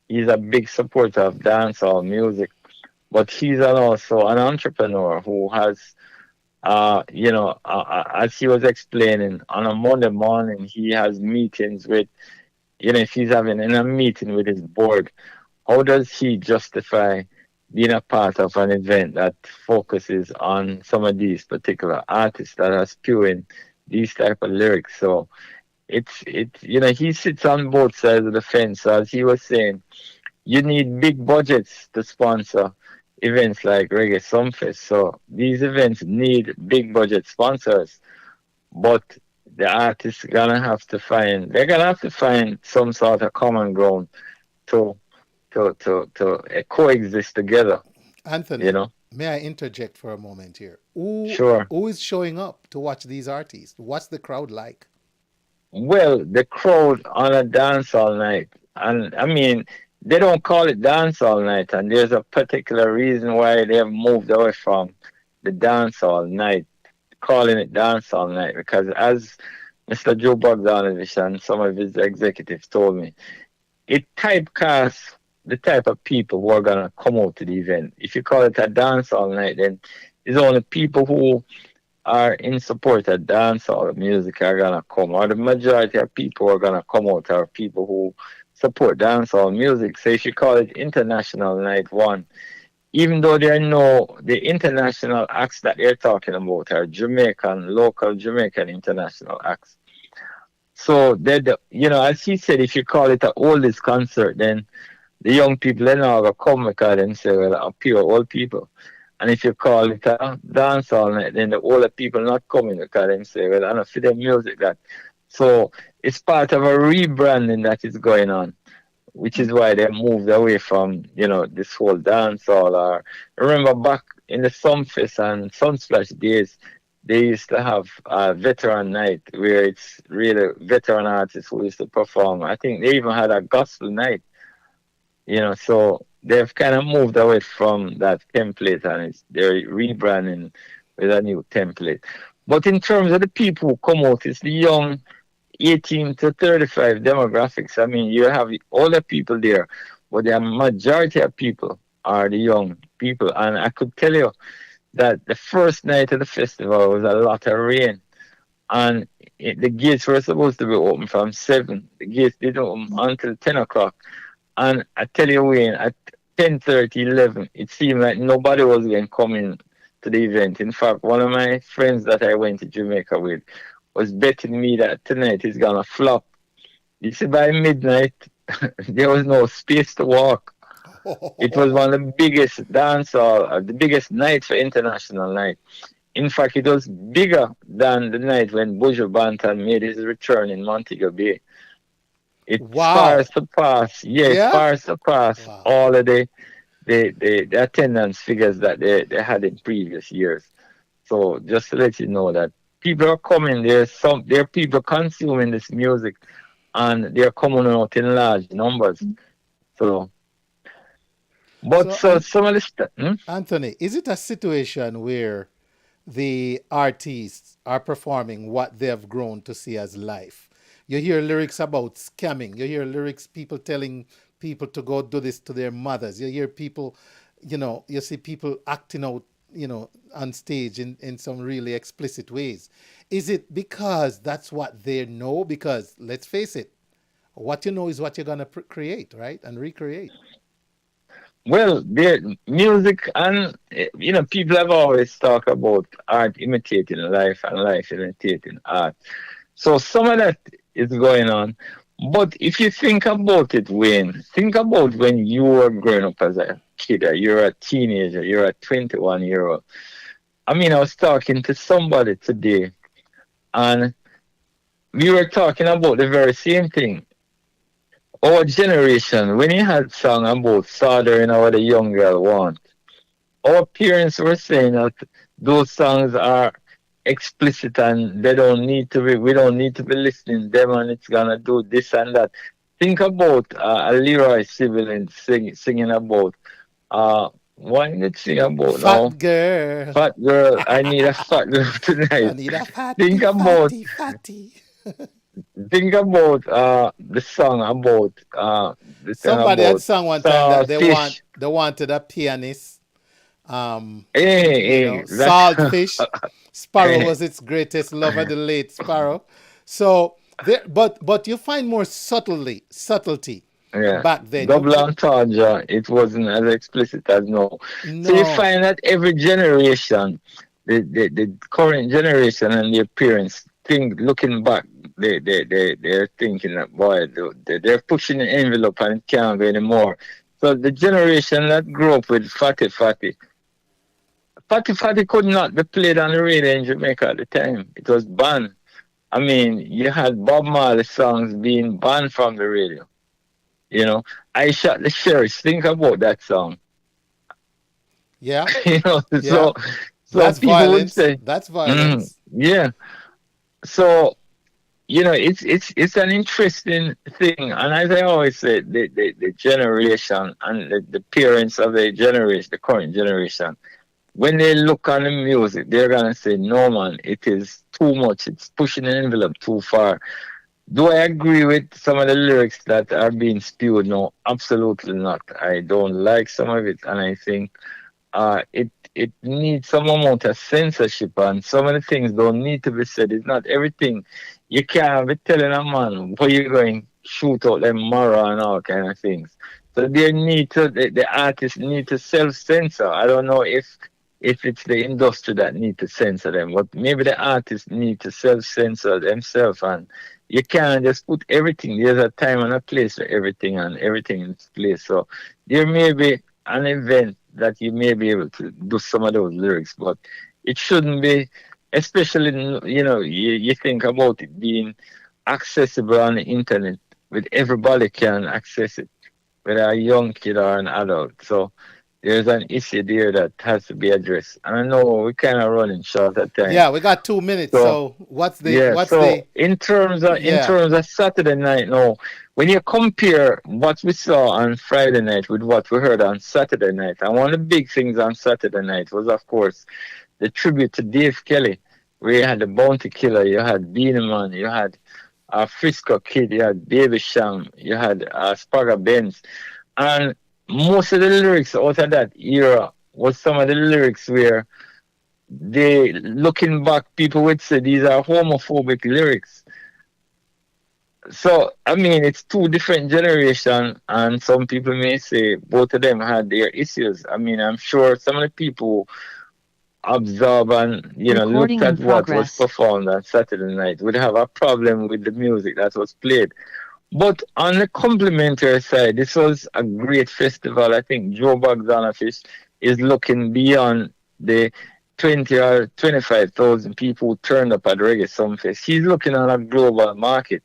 He's a big supporter of dancehall music, but he's also an entrepreneur who has, as he was explaining, on a Monday morning, he has meetings with, if he's having a meeting with his board, how does he justify being a part of an event that focuses on some of these particular artists that are spewing these type of lyrics? So he sits on both sides of the fence. So as he was saying, you need big budgets to sponsor events like Reggae Sumfest. So these events need big budget sponsors, but the artists they're gonna have to find some sort of common ground to coexist together. Anthony, may I interject for a moment here? Sure. Who is showing up to watch these artists? What's the crowd like? Well, the crowd on a dancehall night, and I mean, they don't call it dancehall night, and there's a particular reason why they have moved away from the dancehall night, calling it dancehall night, because as Mr. Joe Bogdanovich and some of his executives told me, it typecasts the type of people who are going to come out to the event. If you call it a dancehall night, then it's only people who are in support of dancehall music are going to come, or the majority of people who are going to come out are people who support dancehall music. So if you call it International Night 1, even though the international acts that they're talking about are local Jamaican international acts. So as he said, if you call it an oldies concert, then the young people are not going to come because they say, well, are pure old people. And if you call it a dancehall night, then the older people not coming because they say, well, I don't feel the music that. So it's part of a rebranding that is going on, which is why they moved away from, this whole dancehall. Or remember back in the Sumfest and Sunsplash days, they used to have a veteran night where it's really veteran artists who used to perform. I think they even had a gospel night, so they've kind of moved away from that template and they're rebranding with a new template. But in terms of the people who come out, it's the young 18 to 35 demographics. I mean, you have older people there, but the majority of people are the young people. And I could tell you that the first night of the festival was a lot of rain, and the gates were supposed to be open from 7. The gates didn't open until 10 o'clock. And I tell you, Wayne, at 10:30, 11, it seemed like nobody was going to come in to the event. In fact, one of my friends that I went to Jamaica with was betting me that tonight is going to flop. You see, by midnight, there was no space to walk. It was one of the biggest dance hall, the biggest night for international night. In fact, it was bigger than the night when Buju Banton made his return in Montego Bay. It far surpassed, far surpassed all of the attendance figures that they had in previous years. So just to let you know that people are coming, there are people consuming this music, and they're coming out in large numbers. So, but so some of the Anthony, is it a situation where the artists are performing what they have grown to see as life? You hear lyrics about scamming. You hear lyrics, people telling people to go do this to their mothers. You hear people, you see people acting out, on stage in some really explicit ways. Is it because that's what they know? Because let's face it, what you know is what you're going to create, right? And recreate. Well, music and, people have always talked about art imitating life and life imitating art. So some of that is going on. But if you think about it, Wayne, think about when you were growing up as a kid, or you're a teenager, you're a 21-year-old. I mean, I was talking to somebody today, and we were talking about the very same thing. Our generation, when you had song about soldering what a young girl want, our parents were saying that those songs are explicit and we don't need to be listening to them, and it's gonna do this and that. Think about a Leroy Sibilance singing about what did it sing about fat girl. Fat girl, I need a fat girl tonight. I need a fatty, think about fatty. Think about the song about somebody had sung one time that fish. they wanted a pianist. Hey, Saltfish. Sparrow was its greatest lover, the late Sparrow. So there, but you find more subtlety back then. Double entendre, it wasn't as explicit as now. No. So you find that every generation, the current generation and their parents think, looking back, they're thinking that, boy, they're pushing the envelope and it can't go anymore. So the generation that grew up with Fatty could not be played on the radio in Jamaica at the time. It was banned. I mean, you had Bob Marley songs being banned from the radio. I Shot the Sheriff. Think about that song. Yeah. So that's people violence. would say That's violence. Yeah. So, it's an interesting thing. And as I always say, the generation and the parents of the generation, the current generation, when they look on the music, they're going to say, no, man, it is too much. It's pushing the envelope too far. Do I agree with some of the lyrics that are being spewed? No, absolutely not. I don't like some of it. And I think it needs some amount of censorship, and some of the things don't need to be said. It's not everything. You can't be telling a man where you're going to shoot out them Mara and all kind of things. So the artists need to self-censor. I don't know if it's the industry that need to censor them, but maybe the artists need to self-censor themselves, and you can't just put everything. There's a time and a place for everything, and everything in its place. So there may be an event that you may be able to do some of those lyrics, but it shouldn't be, especially, you think about it being accessible on the internet, with everybody can access it, whether a young kid or an adult. So there's an issue there that has to be addressed. And I know we're kind of running short of time. Yeah, we got 2 minutes. So in terms of Saturday night, no, when you compare what we saw on Friday night with what we heard on Saturday night, and one of the big things on Saturday night was, of course, the tribute to Dave Kelly, where you had the Bounty Killer, you had Beanie Man, you had Frisco Kid, you had Baby Sham, you had Spagga Benz. And most of the lyrics out of that era was some of the lyrics where they, looking back, people would say these are homophobic lyrics. So, I mean, it's two different generations, and some people may say both of them had their issues. I mean, I'm sure some of the people observe and, Recording looked in at what was progress. performed on Saturday night would have a problem with the music that was played. But on the complimentary side, this was a great festival. I think Joe Bogdanovich is looking beyond the 20 or 25,000 people who turned up at Reggae Sumfest. He's looking at a global market.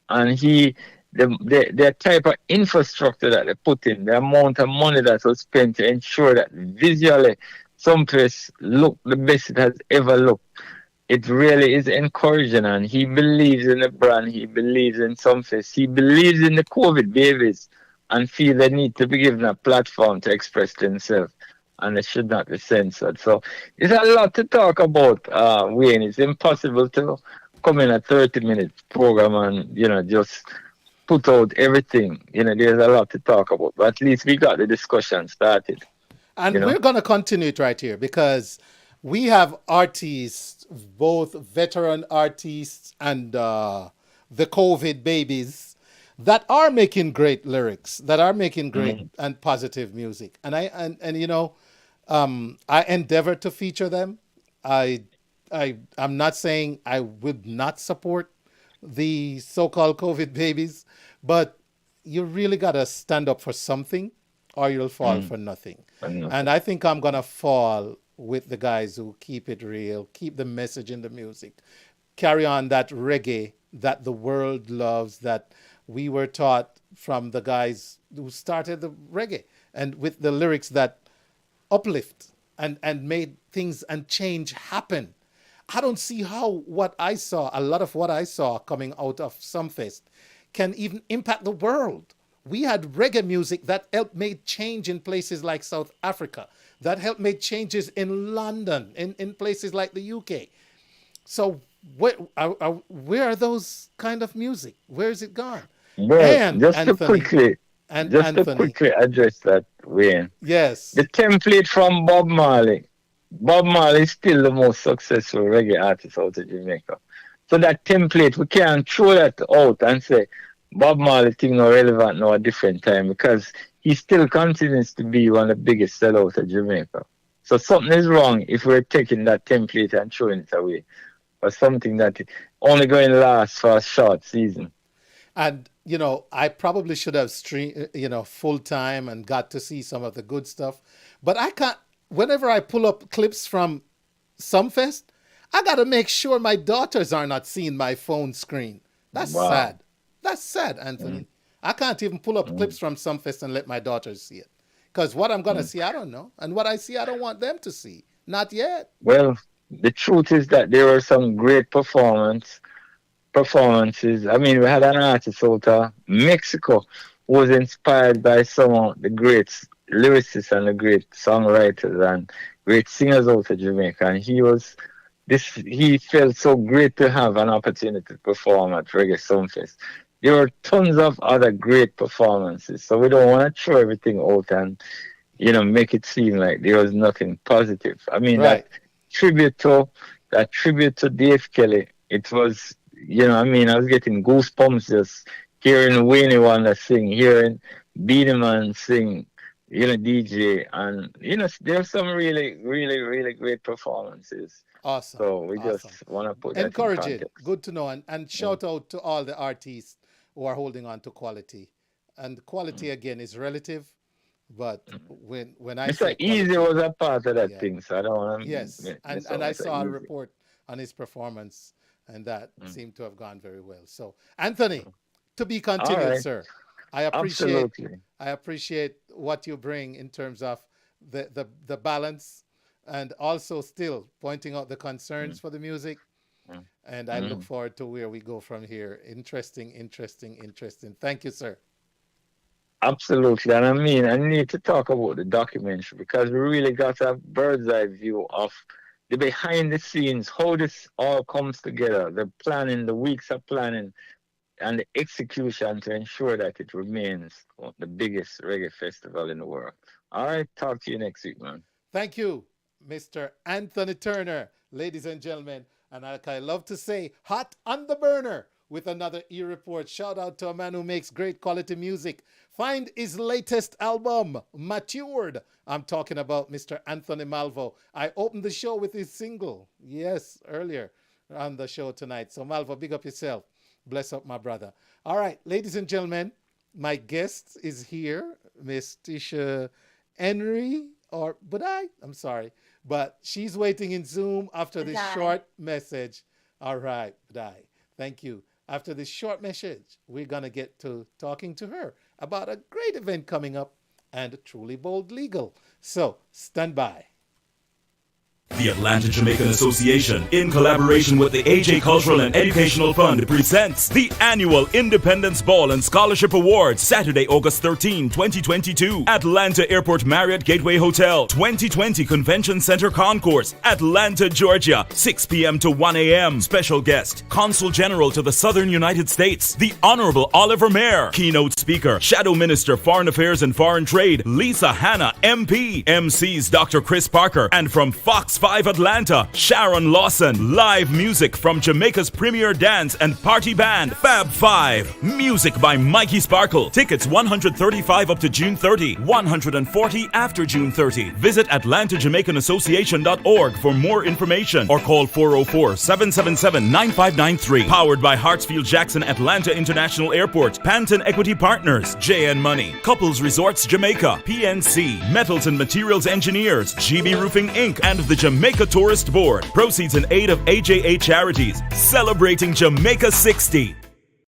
And the type of infrastructure that they put in, the amount of money that was spent to ensure that visually Sumfest look the best it has ever looked. It really is encouraging, and he believes in the brand, he believes in Sumfest, he believes in the COVID babies, and feel they need to be given a platform to express themselves, and they should not be censored. So it's a lot to talk about, Wayne. It's impossible to come in a 30-minute program and, just put out everything. There's a lot to talk about, but at least we got the discussion started. And we're going to continue it right here because we have artists, both veteran artists and the COVID babies, that are making great lyrics, that are making great and positive music. And I endeavor to feature them. I'm not saying I would not support the so-called COVID babies, but you really got to stand up for something or you'll fall for nothing. And I think I'm going to fall with the guys who keep it real, keep the message in the music, carry on that reggae that the world loves, that we were taught from the guys who started the reggae, and with the lyrics that uplift and made things and change happen. I don't see how a lot of what I saw coming out of Sumfest can even impact the world. We had reggae music that helped make change in places like South Africa, that helped make changes in London, in places like the UK. So where are those kind of music? Where is it gone? Well, And just Anthony, to quickly address that, Wayne. Yes. The template from Bob Marley. Bob Marley is still the most successful reggae artist out of Jamaica. So that template, we can't throw that out and say Bob Marley thing not relevant now a different time, because he still continues to be one of the biggest sellouts of Jamaica. So something is wrong if we're taking that template and throwing it away for something that only going to last for a short season. And, I probably should have streamed, full time and got to see some of the good stuff. But I can't, whenever I pull up clips from Sumfest, I got to make sure my daughters are not seeing my phone screen. That's sad. That's sad, Anthony. I can't even pull up clips from Sumfest and let my daughters see it. Because what I'm going to see, I don't know. And what I see, I don't want them to see. Not yet. Well, the truth is that there were some great performances. I mean, we had an artist out of Mexico who was inspired by some of the great lyricists and the great songwriters and great singers out of Jamaica. And he felt so great to have an opportunity to perform at Reggae Sumfest. There were tons of other great performances. So we don't want to throw everything out and, make it seem like there was nothing positive. I mean, Right. that tribute to Dave Kelly, it was, I was getting goosebumps just hearing Wayne Wonder sing, hearing Beanie Man sing, DJ, and, there's some really, really, really great performances. Awesome. So we just want to put that in encourage context. it. Good to know. And shout out to all the artists who are holding on to quality. And quality, again, is relative. But when I Mr. say Easy quality, was a part of that thing, so I don't want to. yes, and I saw a report on his performance, and that seemed to have gone very well. So, Anthony, to be continued, right. sir. I appreciate what you bring in terms of the balance, and also still pointing out the concerns for the music. And I look forward to where we go from here. Interesting. Thank you, sir. Absolutely. And I need to talk about the documentary because we really got a bird's eye view of the behind the scenes, how this all comes together, the planning, the weeks of planning, and the execution to ensure that it remains the biggest reggae festival in the world. All right, talk to you next week, man. Thank you, Mr. Anthony Turner, ladies and gentlemen. And like I love to say, hot on the burner with another eReport. Shout out to a man who makes great quality music. Find his latest album, Matured. I'm talking about Mr. Anthony Malvo. I opened the show with his single, yes, earlier on the show tonight. So Malvo, big up yourself. Bless up my brother. All right, ladies and gentlemen, my guest is here, Miss Tshi Henry, or Budai, I'm sorry, but she's waiting in Zoom after this short message. All right, Budai, thank you. After this short message, we're going to get to talking to her about a great event coming up and Truly Bold Legal. So stand by. The Atlanta Jamaican Association, in collaboration with the AJ Cultural and Educational Fund, presents the annual Independence Ball and Scholarship Awards, Saturday, August 13, 2022, Atlanta Airport Marriott Gateway Hotel, 2020 Convention Center Concourse, Atlanta, Georgia, 6 p.m. to 1 a.m. Special guest, Consul General to the Southern United States, the Honorable Oliver Mayer. Keynote speaker, Shadow Minister, Foreign Affairs and Foreign Trade, Lisa Hanna, MP. MCs, Dr. Chris Parker, and from Fox 5 Atlanta, Sharon Lawson. Live music from Jamaica's premier dance and party band, Fab 5. Music by Mikey Sparkle. Tickets $135 up to June 30, $140 after June 30. Visit AtlantaJamaicanAssociation.org for more information or call 404-777-9593. Powered by Hartsfield Jackson Atlanta International Airport, Panton Equity Partners, JN Money, Couples Resorts Jamaica, PNC, Metals and Materials Engineers, GB Roofing Inc., and the Jamaica Tourist Board. Proceeds in aid of AJA Charities. Celebrating Jamaica 60.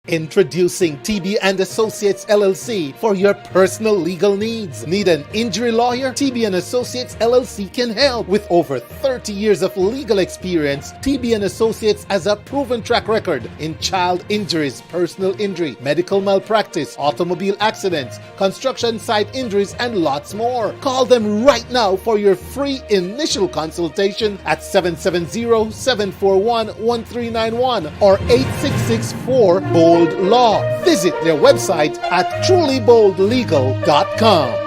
Introducing TB and Associates LLC for your personal legal needs. Need an injury lawyer? TB and Associates LLC can help. With over 30 years of legal experience, TB and Associates has a proven track record in child injuries, personal injury, medical malpractice, automobile accidents, construction site injuries, and lots more. Call them right now for your free initial consultation at 770-741-1391 or 866-4-BOLD Law. Visit their website at trulyboldlegal.com.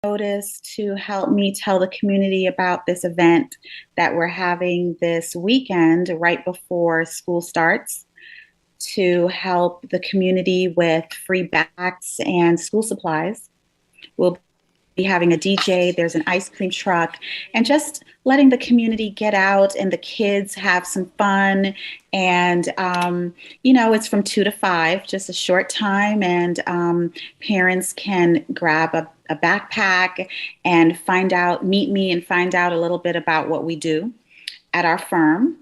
Notice to help me tell the community about this event that we're having this weekend right before school starts to help the community with free backpacks and school supplies. We'll be having a DJ, there's an ice cream truck, and just letting the community get out and the kids have some fun. And, it's from 2 to 5, just a short time. And parents can grab a backpack and meet me and find out a little bit about what we do at our firm,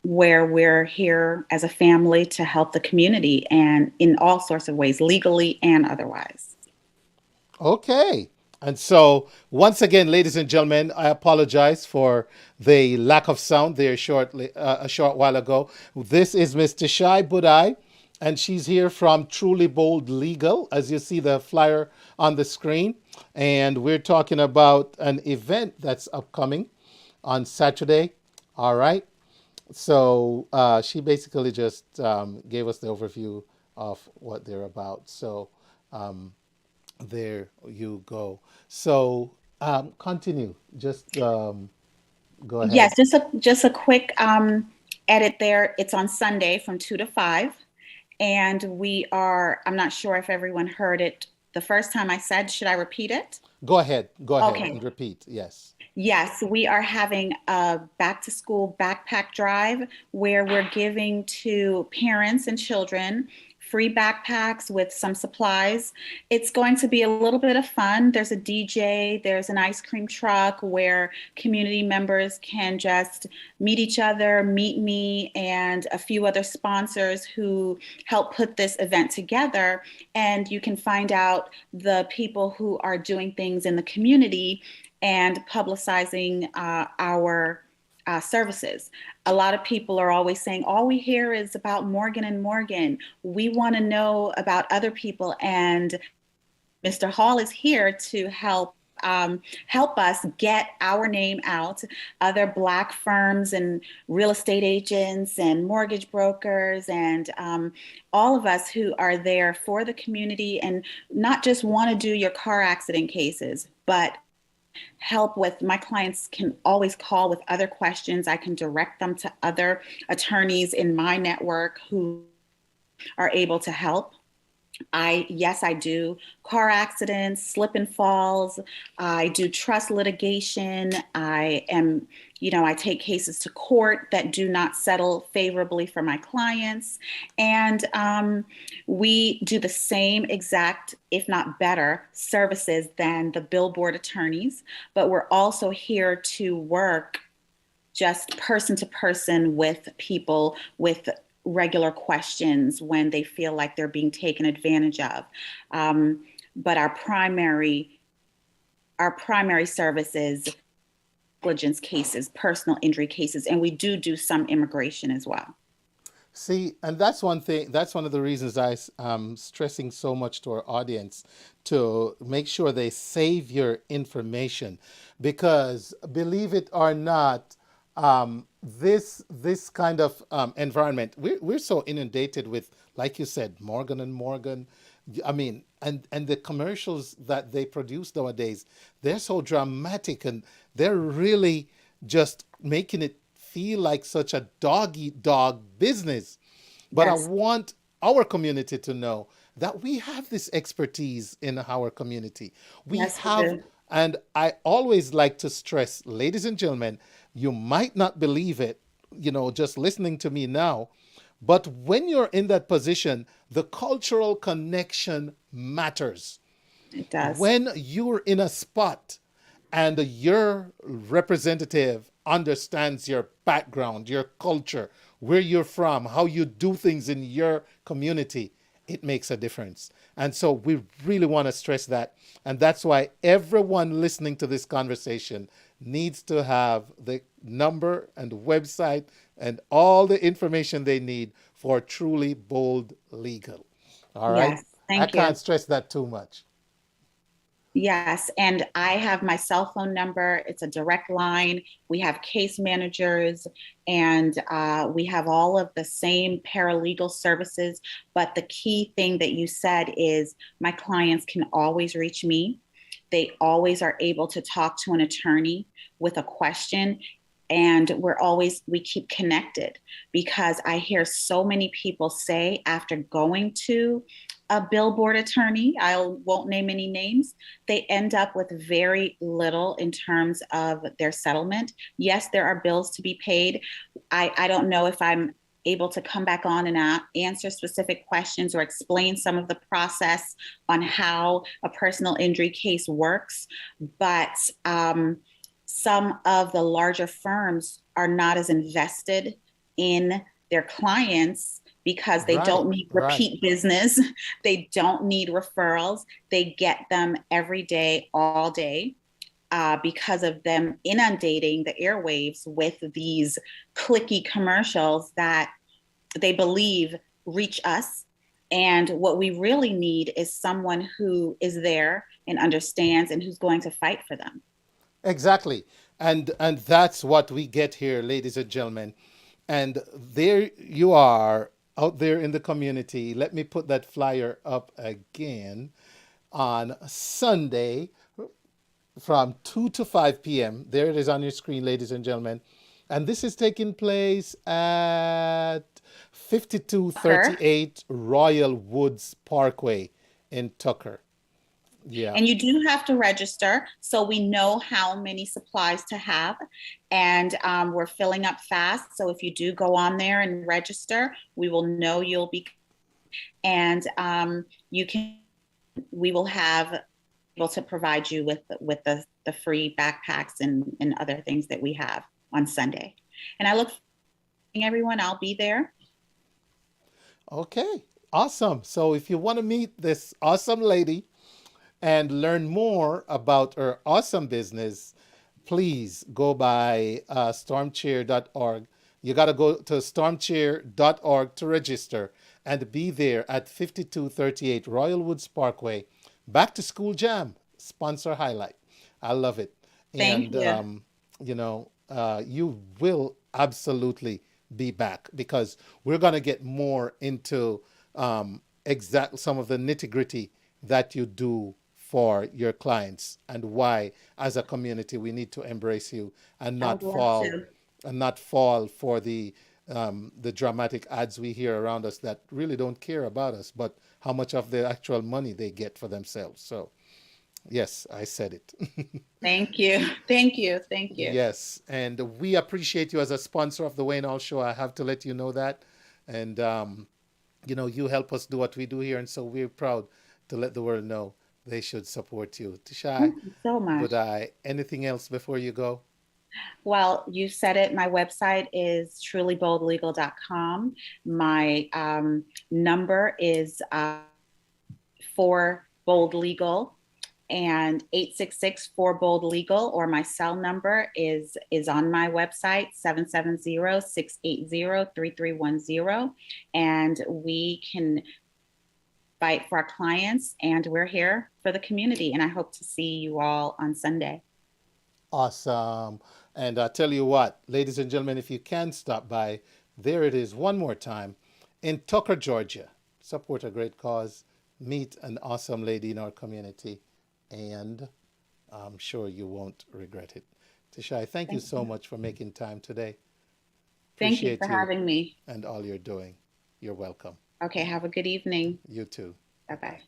where we're here as a family to help the community and in all sorts of ways, legally and otherwise. Okay. And so, once again, ladies and gentlemen, I apologize for the lack of sound there a short while ago. This is Mr. Tshi Budai, and she's here from Truly Bold Legal, as you see the flyer on the screen. And we're talking about an event that's upcoming on Saturday, All right. So she basically just gave us the overview of what they're about. So um, there you go. So continue. Just go ahead. Yes, just a quick edit there. It's on Sunday from 2 to 5. And I'm not sure if everyone heard it the first time I said, should I repeat it? Go ahead. Go ahead Okay. and repeat. Yes. Yes, we are having a back to school backpack drive where we're giving to parents and children free backpacks with some supplies. It's going to be a little bit of fun. There's a DJ, there's an ice cream truck where community members can just meet each other, meet me, and a few other sponsors who help put this event together. And you can find out the people who are doing things in the community and publicizing our services. A lot of people are always saying, all we hear is about Morgan and Morgan. We want to know about other people. And Mr. Hall is here to help us get our name out. Other Black firms and real estate agents and mortgage brokers and all of us who are there for the community and not just want to do your car accident cases, but help with, my clients can always call with other questions. I can direct them to other attorneys in my network who are able to help. I do car accidents, slip and falls. I do trust litigation. I take cases to court that do not settle favorably for my clients. And we do the same exact, if not better, services than the billboard attorneys. But we're also here to work just person to person with people with regular questions when they feel like they're being taken advantage of. But our primary service is negligence cases, personal injury cases, and we do some immigration as well. See, and that's one thing, that's one of the reasons I'm stressing so much to our audience to make sure they save your information, because believe it or not, this kind of environment, we're so inundated with, like you said, Morgan and Morgan. I mean, and the commercials that they produce nowadays, they're so dramatic and they're really just making it feel like such a dog business. But yes. I want our community to know that we have this expertise in our community. We have, and I always like to stress, ladies and gentlemen, you might not believe it, just listening to me now, but when you're in that position, the cultural connection matters. It does. When you're in a spot and your representative understands your background, your culture, where you're from, how you do things in your community, it makes a difference. And so we really want to stress that. And that's why everyone listening to this conversation needs to have the number and website and all the information they need for Truly Bold Legal. All right? Yes, thank you. I can't stress that too much. Yes, and I have my cell phone number. It's a direct line. We have case managers, and we have all of the same paralegal services. But the key thing that you said is my clients can always reach me. They always are able to talk to an attorney with a question. And we keep connected, because I hear so many people say after going to a billboard attorney, I won't name any names, they end up with very little in terms of their settlement. Yes, there are bills to be paid. I don't know if I'm able to come back on and answer specific questions or explain some of the process on how a personal injury case works, but some of the larger firms are not as invested in their clients because they don't need repeat business. They don't need referrals. They get them every day, all day, because of them inundating the airwaves with these clicky commercials that they believe reach us. And what we really need is someone who is there and understands and who's going to fight for them. Exactly. And that's what we get here, ladies and gentlemen. And there you are out there in the community. Let me put that flyer up again on Sunday from 2 to 5 p.m. There it is on your screen, ladies and gentlemen. And this is taking place at 5238 Royal Woods Parkway in Tucker. Yeah. And you do have to register, so we know how many supplies to have. And we're filling up fast. So if you do go on there and register, we will know you'll be. And we will have able to provide you with the free backpacks and other things that we have on Sunday. And I look forward to everyone. I'll be there. Okay, awesome. So if you want to meet this awesome lady and learn more about her awesome business, please go by stormchair.org. You got to go to stormchair.org to register and be there at 5238 Royal Woods Parkway. Back to School Jam, sponsor highlight. I love it. Thank you. You will absolutely be back because we're going to get more into exact some of the nitty gritty that you do for your clients and why, as a community, we need to embrace you and not fall for the dramatic ads we hear around us that really don't care about us, but how much of the actual money they get for themselves. So, yes, I said it. Thank you. Thank you. Thank you. Yes, and we appreciate you as a sponsor of the Wayne Hall Show. I have to let you know that. And, you help us do what we do here. And so we're proud to let the world know they should support you. Tshi, thank you so much. Anything else before you go? Well, you said it. My website is trulyboldlegal.com. My number is 4BoldLegal and 866-4BoldLegal, or my cell number is on my website, 770-680-3310. And we can fight for our clients, and we're here for the community. And I hope to see you all on Sunday. Awesome. And I tell you what, ladies and gentlemen, if you can stop by, there it is one more time in Tucker, Georgia. Support a great cause, meet an awesome lady in our community, and I'm sure you won't regret it. Tshi, thank you so much for making time today. Thank you for having me. And all you're doing. You're welcome. Okay, have a good evening. You too. Bye-bye.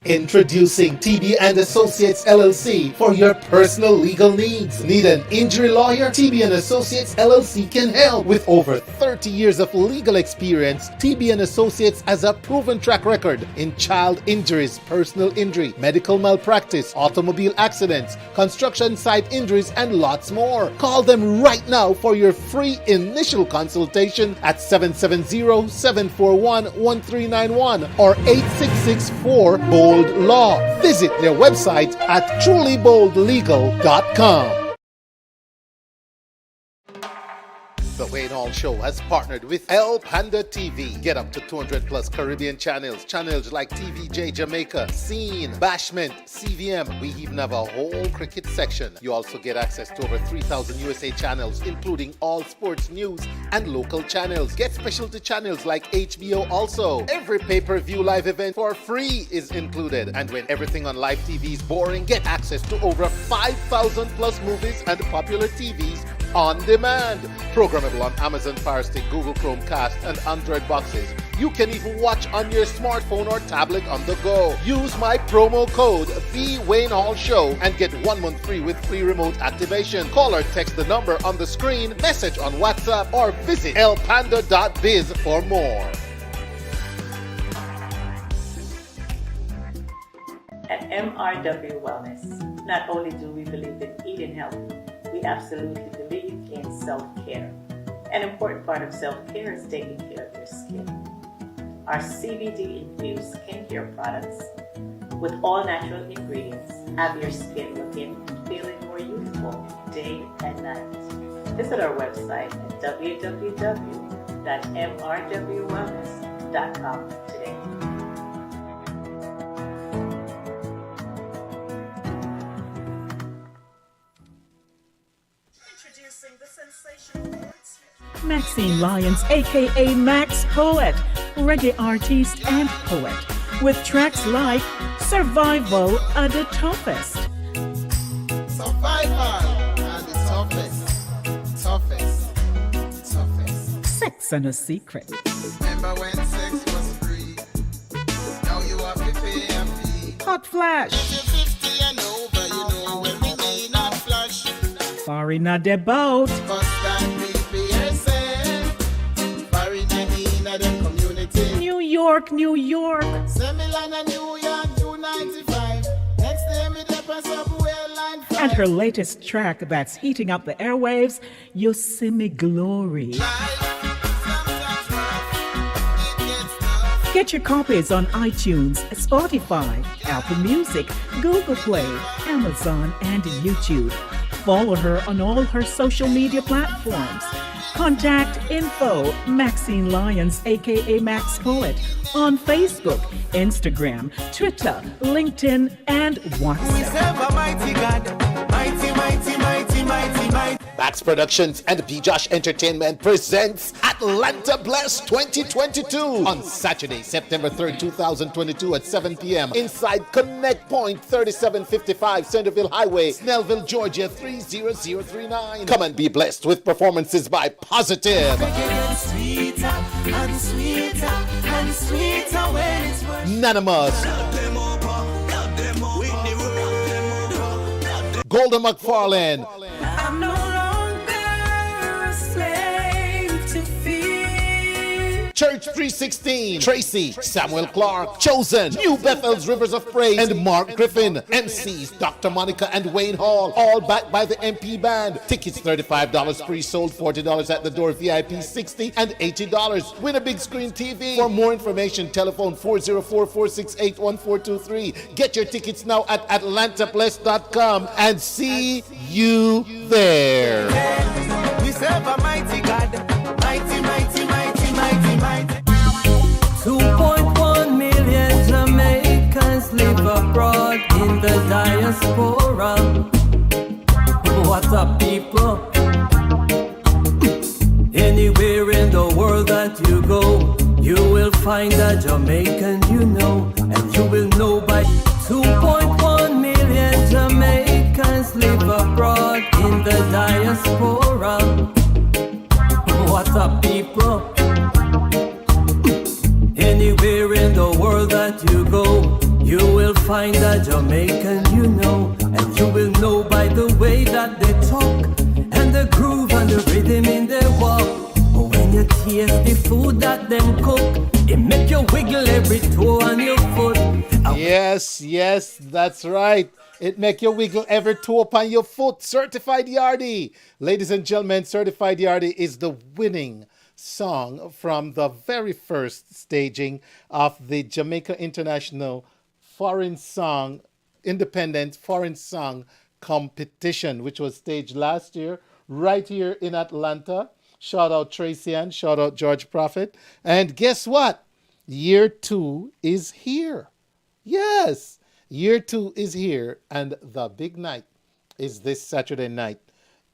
Introducing TB and Associates LLC for your personal legal needs. Need an injury lawyer? TB and Associates LLC can help. With over 30 years of legal experience, TB and Associates has a proven track record in child injuries, personal injury, medical malpractice, automobile accidents, construction site injuries, and lots more. Call them right now for your free initial consultation at 770-741-1391 or 866-4BOLD Law. Visit their website at trulyboldlegal.com. The Wayne Hall Show has partnered with El Panda TV. Get up to 200 plus Caribbean channels. Channels like TVJ Jamaica, Scene, Bashment, CVM. We even have a whole cricket section. You also get access to over 3,000 USA channels, including all sports news and local channels. Get specialty channels like HBO also. Every pay-per-view live event for free is included. And when everything on live TV is boring, get access to over 5,000 plus movies and popular TVs on demand. Programmable on Amazon Fire Stick, Google Chromecast, and Android boxes. You can even watch on your smartphone or tablet on the go. Use my promo code TheWayneHallShow and get 1 month free with free remote activation. Call or text the number on the screen, message on WhatsApp, or visit elpanda.biz for more. At MRW Wellness, not only do we believe in eating healthy, we absolutely believe in self-care. An important part of self-care is taking care of your skin. Our CBD-infused skincare products with all natural ingredients have your skin looking and feeling more youthful day and night. Visit our website at www.mrwwellness.com today. Maxine Lyons, aka Max Poet, reggae artist and poet, with tracks like Survival at the Toughest. Survival at the toughest. Sex and a Secret. Remember when sex was free? Now you have to pay a fee. Hot Flash. 50 and over, you know when we mean hot flash. Farina de Boat. First time we yourself. Foreigner in the community. New York, New York. Semilana, New York, 295. Next day me dep a subway line. And her latest track that's heating up the airwaves, Yosemite Glory. Get your copies on iTunes, Spotify, Apple Music, Google Play, Amazon, and YouTube. Follow her on all her social media platforms. Contact info Maxine Lyons, aka Max Poet, on Facebook, Instagram, Twitter, LinkedIn, and WhatsApp. We serve a mighty God, mighty, mighty, mighty, mighty, mighty. Max Productions and B Josh Entertainment presents Atlanta Bless 2022 on Saturday, September 3rd, 2022 at 7 p.m. inside Connect Point 3755 Centerville Highway, Snellville, Georgia 30039. Come and be blessed with performances by Positive, Nanimus, Golden McFarlane, I'm no longer a slave to fear. Church 316, Tracy, Samuel Clark, Chosen, New Bethel's Rivers of Praise, and Mark Griffin. MCs Dr. Monica and Wayne Hall, all backed by the MP Band. Tickets $35 pre-sold, $40 at the door, VIP $60 and $80. Win a big screen TV. For more information, telephone 404-468-1423. Get your tickets now at atlantabless.com and see you there. We serve a mighty God, mighty, mighty, mighty, mighty, mighty. 2.1 million Jamaicans live abroad in the diaspora. What a people. Anywhere in the world that you go, you will find a Jamaican you know, and you will know by 2.1 million Jamaicans live abroad in the diaspora. What a people. Anywhere in the world that you go, you will find a Jamaican you know, and you will know by the way that they talk, and the groove and the rhythm in their walk. When you taste the food that them cook, it make you wiggle every toe on your foot. Yes, that's right. It make you wiggle every toe upon your foot. Certified Yardie. Ladies and gentlemen, Certified Yardie is the winning song from the very first staging of the Jamaica International Independent Foreign Song Competition, which was staged last year right here in Atlanta. Shout out Tracy Ann, shout out George Prophet. And guess what? Year 2 is here. Yes, year 2 is here, and the big night is this Saturday night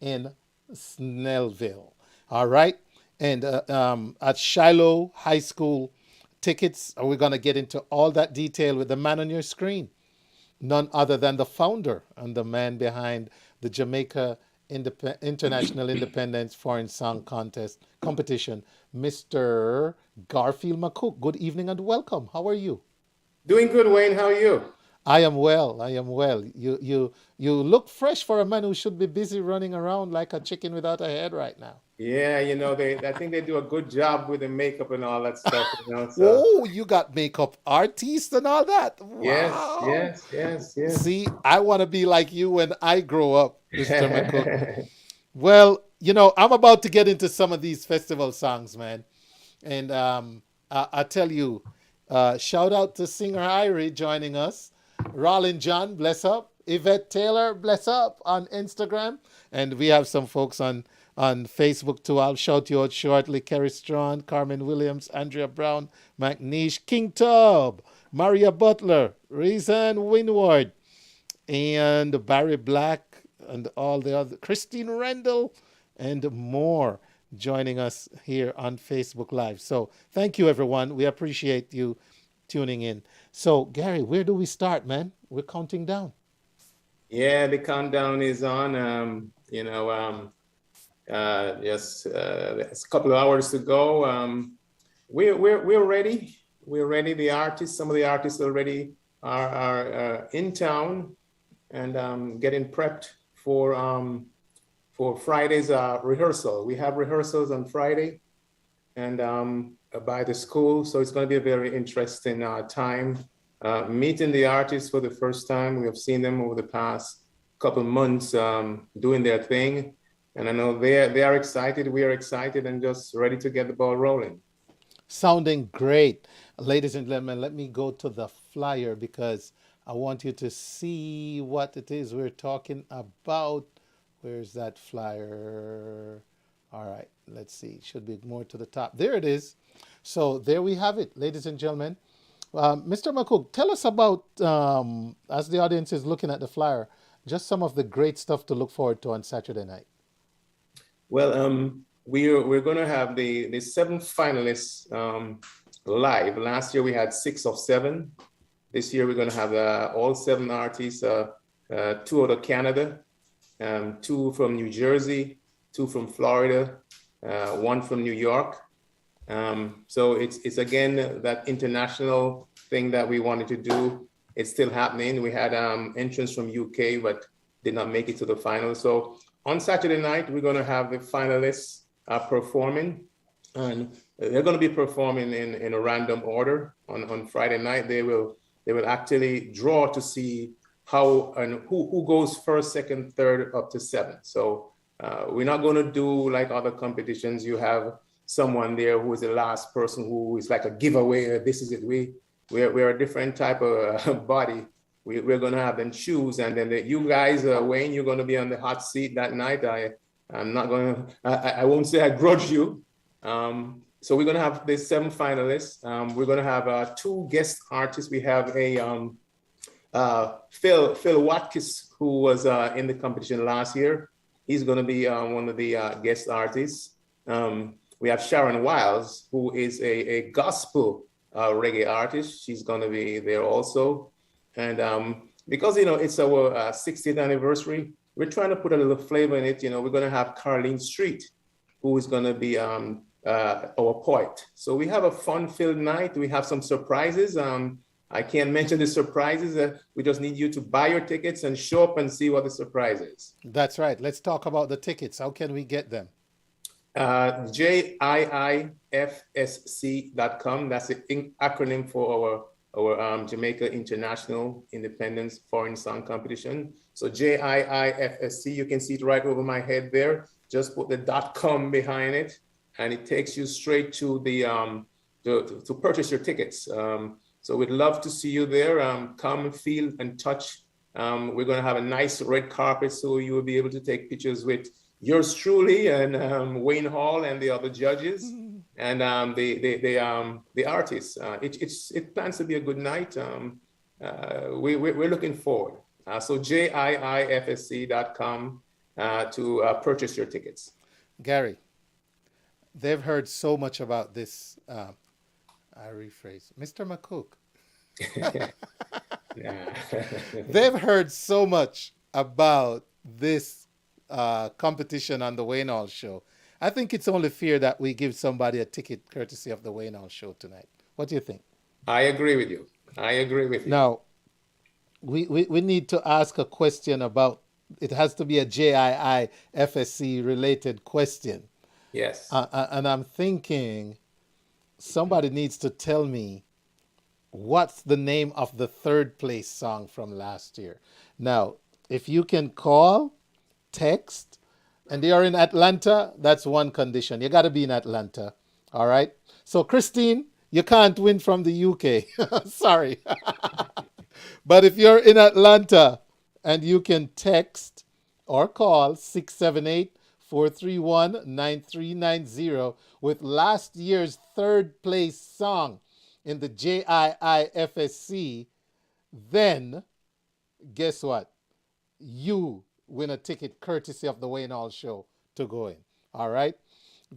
in Snellville. All right? And at Shiloh High School, tickets, we're going to get into all that detail with the man on your screen. None other than the founder and the man behind the Jamaica International Independence Foreign Song Competition, Mr. Garfield McCook. Good evening and welcome. How are you? Doing good, Wayne. How are you? I am well. You look fresh for a man who should be busy running around like a chicken without a head right now. Yeah, I think they do a good job with the makeup and all that stuff. So. Oh, you got makeup artists and all that. Wow. Yes. See, I want to be like you when I grow up, Mr. McCook. Well, I'm about to get into some of these festival songs, man. And I tell you, shout out to Singer Irie joining us. Rollin John, bless up. Yvette Taylor, bless up on Instagram. And we have some folks on Facebook too. I'll shout you out shortly. Kerry Strawn, Carmen Williams, Andrea Brown, McNeish, King Tub, Maria Butler, Reason Winward, and Barry Black, and all the other, Christine Rendell, and more. joining us here on Facebook Live. So thank you, everyone. We appreciate you tuning in. So, Gary, where do we start, man? We're counting down. Yeah, the countdown is on. Just it's a couple of hours to go. We're ready. We're ready. The artists, some of the artists already are in town and getting prepped for Friday's rehearsal. We have rehearsals on Friday, and by the school, so it's going to be a very interesting time. Meeting the artists for the first time. We have seen them over the past couple months doing their thing, and I know they are excited. We are excited and just ready to get the ball rolling. Sounding great. Ladies and gentlemen, let me go to the flyer because I want you to see what it is we're talking about. Where's that flyer? All right, let's see. It should be more to the top. There it is. So there we have it, ladies and gentlemen. Mr. McCook, tell us about, as the audience is looking at the flyer, just some of the great stuff to look forward to on Saturday night. Well, we're going to have the 7 finalists live. Last year we had 6 of 7. This year we're going to have all 7 artists, 2 out of Canada, 2 from New Jersey, 2 from Florida, 1 from New York. So it's again that international thing that we wanted to do. It's still happening. We had entrants from UK, but did not make it to the final. So on Saturday night, we're going to have the finalists performing, and they're going to be performing in a random order. On Friday night, they will actually draw to see how and who goes first, second, third, up to 7. So we're not going to do like other competitions. You have someone there who is the last person who is like a giveaway. This is it. We're a different type of body. We're going to have them choose, and then you guys, Wayne, you're going to be on the hot seat that night. I'm not going to. I won't say I grudge you. So we're going to have the 7 finalists. We're going to have 2 guest artists. We have a Phil Watkins, who was in the competition last year. He's going to be one of the guest artists. We have Sharon Wiles, who is a gospel reggae artist. She's going to be there also. And because, it's our 60th anniversary, we're trying to put a little flavor in it. We're going to have Carlene Street, who is going to be our poet. So we have a fun-filled night. We have some surprises. I can't mention the surprises. We just need you to buy your tickets and show up and see what the surprise is. That's right. Let's talk about the tickets. How can we get them? JIIFSC.com. That's the acronym for our Jamaica International Independence Foreign Song Competition. So JIIFSC, you can see it right over my head there. Just put the .com behind it, and it takes you straight to the to purchase your tickets. So we'd love to see you there. Come, feel, and touch. We're going to have a nice red carpet, so you will be able to take pictures with yours truly and Wayne Hall and the other judges and the artists. It plans to be a good night. We're looking forward. So JIIFSC.com to purchase your tickets. Gary, they've heard so much about this. I rephrase, Mr. McCook. They've heard so much about this competition on the Wayne Hall Show. I think it's only fair that we give somebody a ticket courtesy of the Wayne Hall Show tonight. What do you think? I agree with you. Now, we need to ask a question about, it has to be a JIIFSC related question. Yes. And I'm thinking somebody needs to tell me what's the name of the 3rd place song from last year. Now, if you can call, text, and they are in Atlanta, that's one condition. You got to be in Atlanta. All right. So, Christine, you can't win from the UK. Sorry. But if you're in Atlanta and you can text or call 678-431-9390 with last year's 3rd place song in the JIIFSC, then guess what? You win a ticket courtesy of the Wayne Hall Show to go in. All right?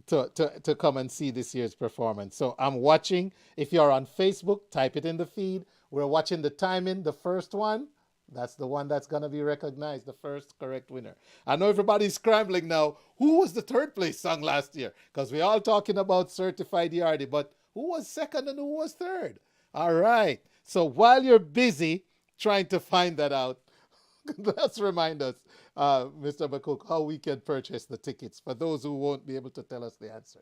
to come and see this year's performance. So I'm watching. If you're on Facebook, type it in the feed. We're watching the timing, the first one. That's the one that's going to be recognized, the first correct winner. I know everybody's scrambling now. Who was the third place song last year? Because we're all talking about Certified Yardie, but who was second and who was third? All right. So while you're busy trying to find that out, let's remind us, Mr. McCook, how we can purchase the tickets for those who won't be able to tell us the answer.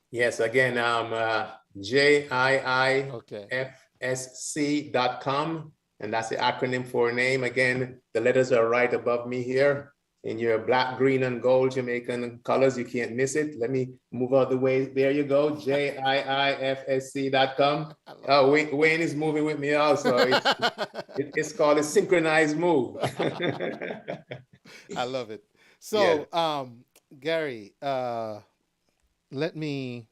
Yes, again, JIIFSC.com, and that's the acronym for a name. Again, the letters are right above me here in your black, green, and gold Jamaican colors. You can't miss it. Let me move out the way. There you go, JIIFSC.com. Wayne is moving with me also. It's called a synchronized move. I love it. So, yeah. Gary, let me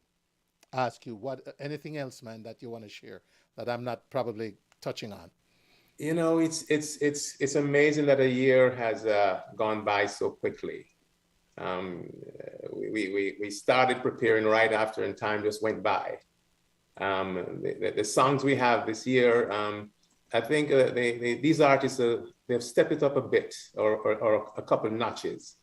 ask you anything else, man, that you want to share that I'm not probably touching on. You know, it's amazing that a year has gone by so quickly. We started preparing right after, and time just went by. The songs we have this year, I think these artists they've stepped it up a bit, or a couple notches.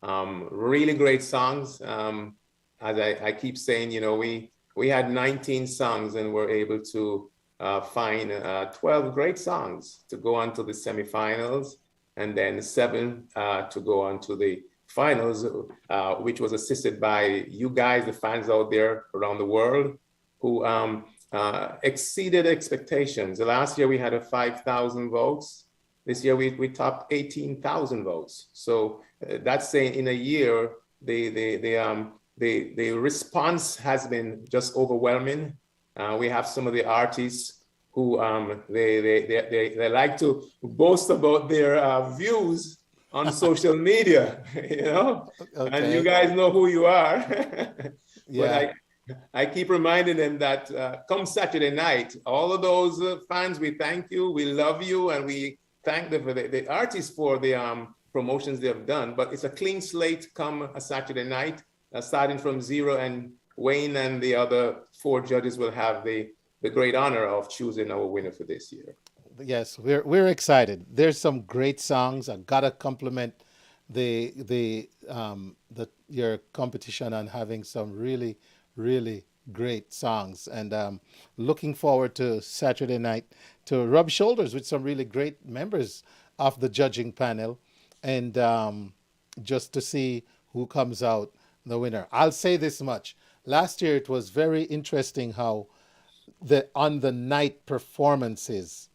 Really great songs. As I keep saying, you know, we had 19 songs and we're able to find 12 great songs to go on to the semifinals, and then 7 to go on to the finals, which was assisted by you guys, the fans out there around the world, who exceeded expectations. Last year we had 5,000 votes. This year we topped 18,000 votes. So that's saying in a year the response has been just overwhelming. We have some of the artists who they like to boast about their views on social media, you know, okay. And you guys know who you are. Yeah. But I keep reminding them that come Saturday night, all of those fans, we thank you, we love you, and we thank the artists for the promotions they have done. But it's a clean slate come a Saturday night, starting from 0, and Wayne and the other 4 judges will have the great honor of choosing our winner for this year. Yes, we're excited. There's some great songs. I gotta compliment your competition on having some really, really great songs, and looking forward to Saturday night to rub shoulders with some really great members of the judging panel, and just to see who comes out the winner. I'll say this much. Last year it was very interesting how on the night performances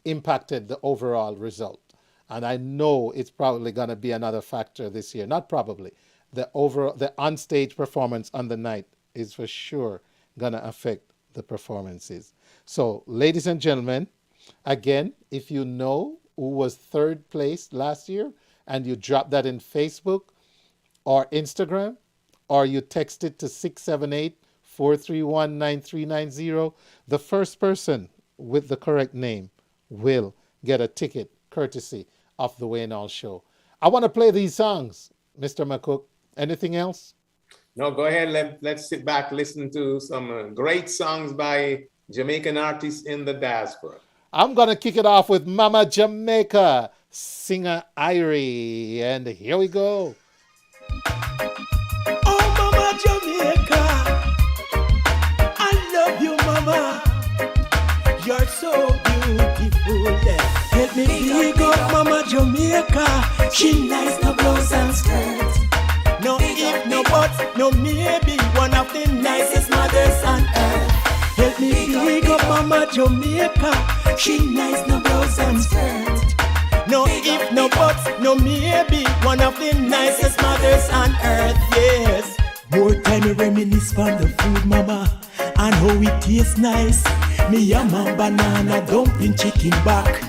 impacted the overall result. And I know it's probably going to be another factor this year. Not probably. The on-stage performance on the night is for sure going to affect the performances. So, ladies and gentlemen, again, if you know who was third place last year and you drop that in Facebook or Instagram, or you text it to 678-431-9390, the first person with the correct name will get a ticket courtesy of the Wayne Hall Show. I want to play these songs, Mr. McCook. Anything else? No, go ahead. Let's sit back, listen to some great songs by Jamaican artists in the diaspora. I'm going to kick it off with Mama Jamaica, singer Irie, and here we go. Oh, Mama Jamaica, I love you, Mama. You're so beautiful, yeah. Help me big up Mama Jamaica. She nice, no blouse and skirts. No if, no buts, no maybe. One of the nicest mothers on earth. Help me big up Mama Jamaica. She nice, no blouse and skirts. No if, no buts, no maybe. One of the nicest mothers on earth, yes. More time you reminisce from the food, Mama, and how it tastes nice. Me yam and banana, dumpling, chicken back,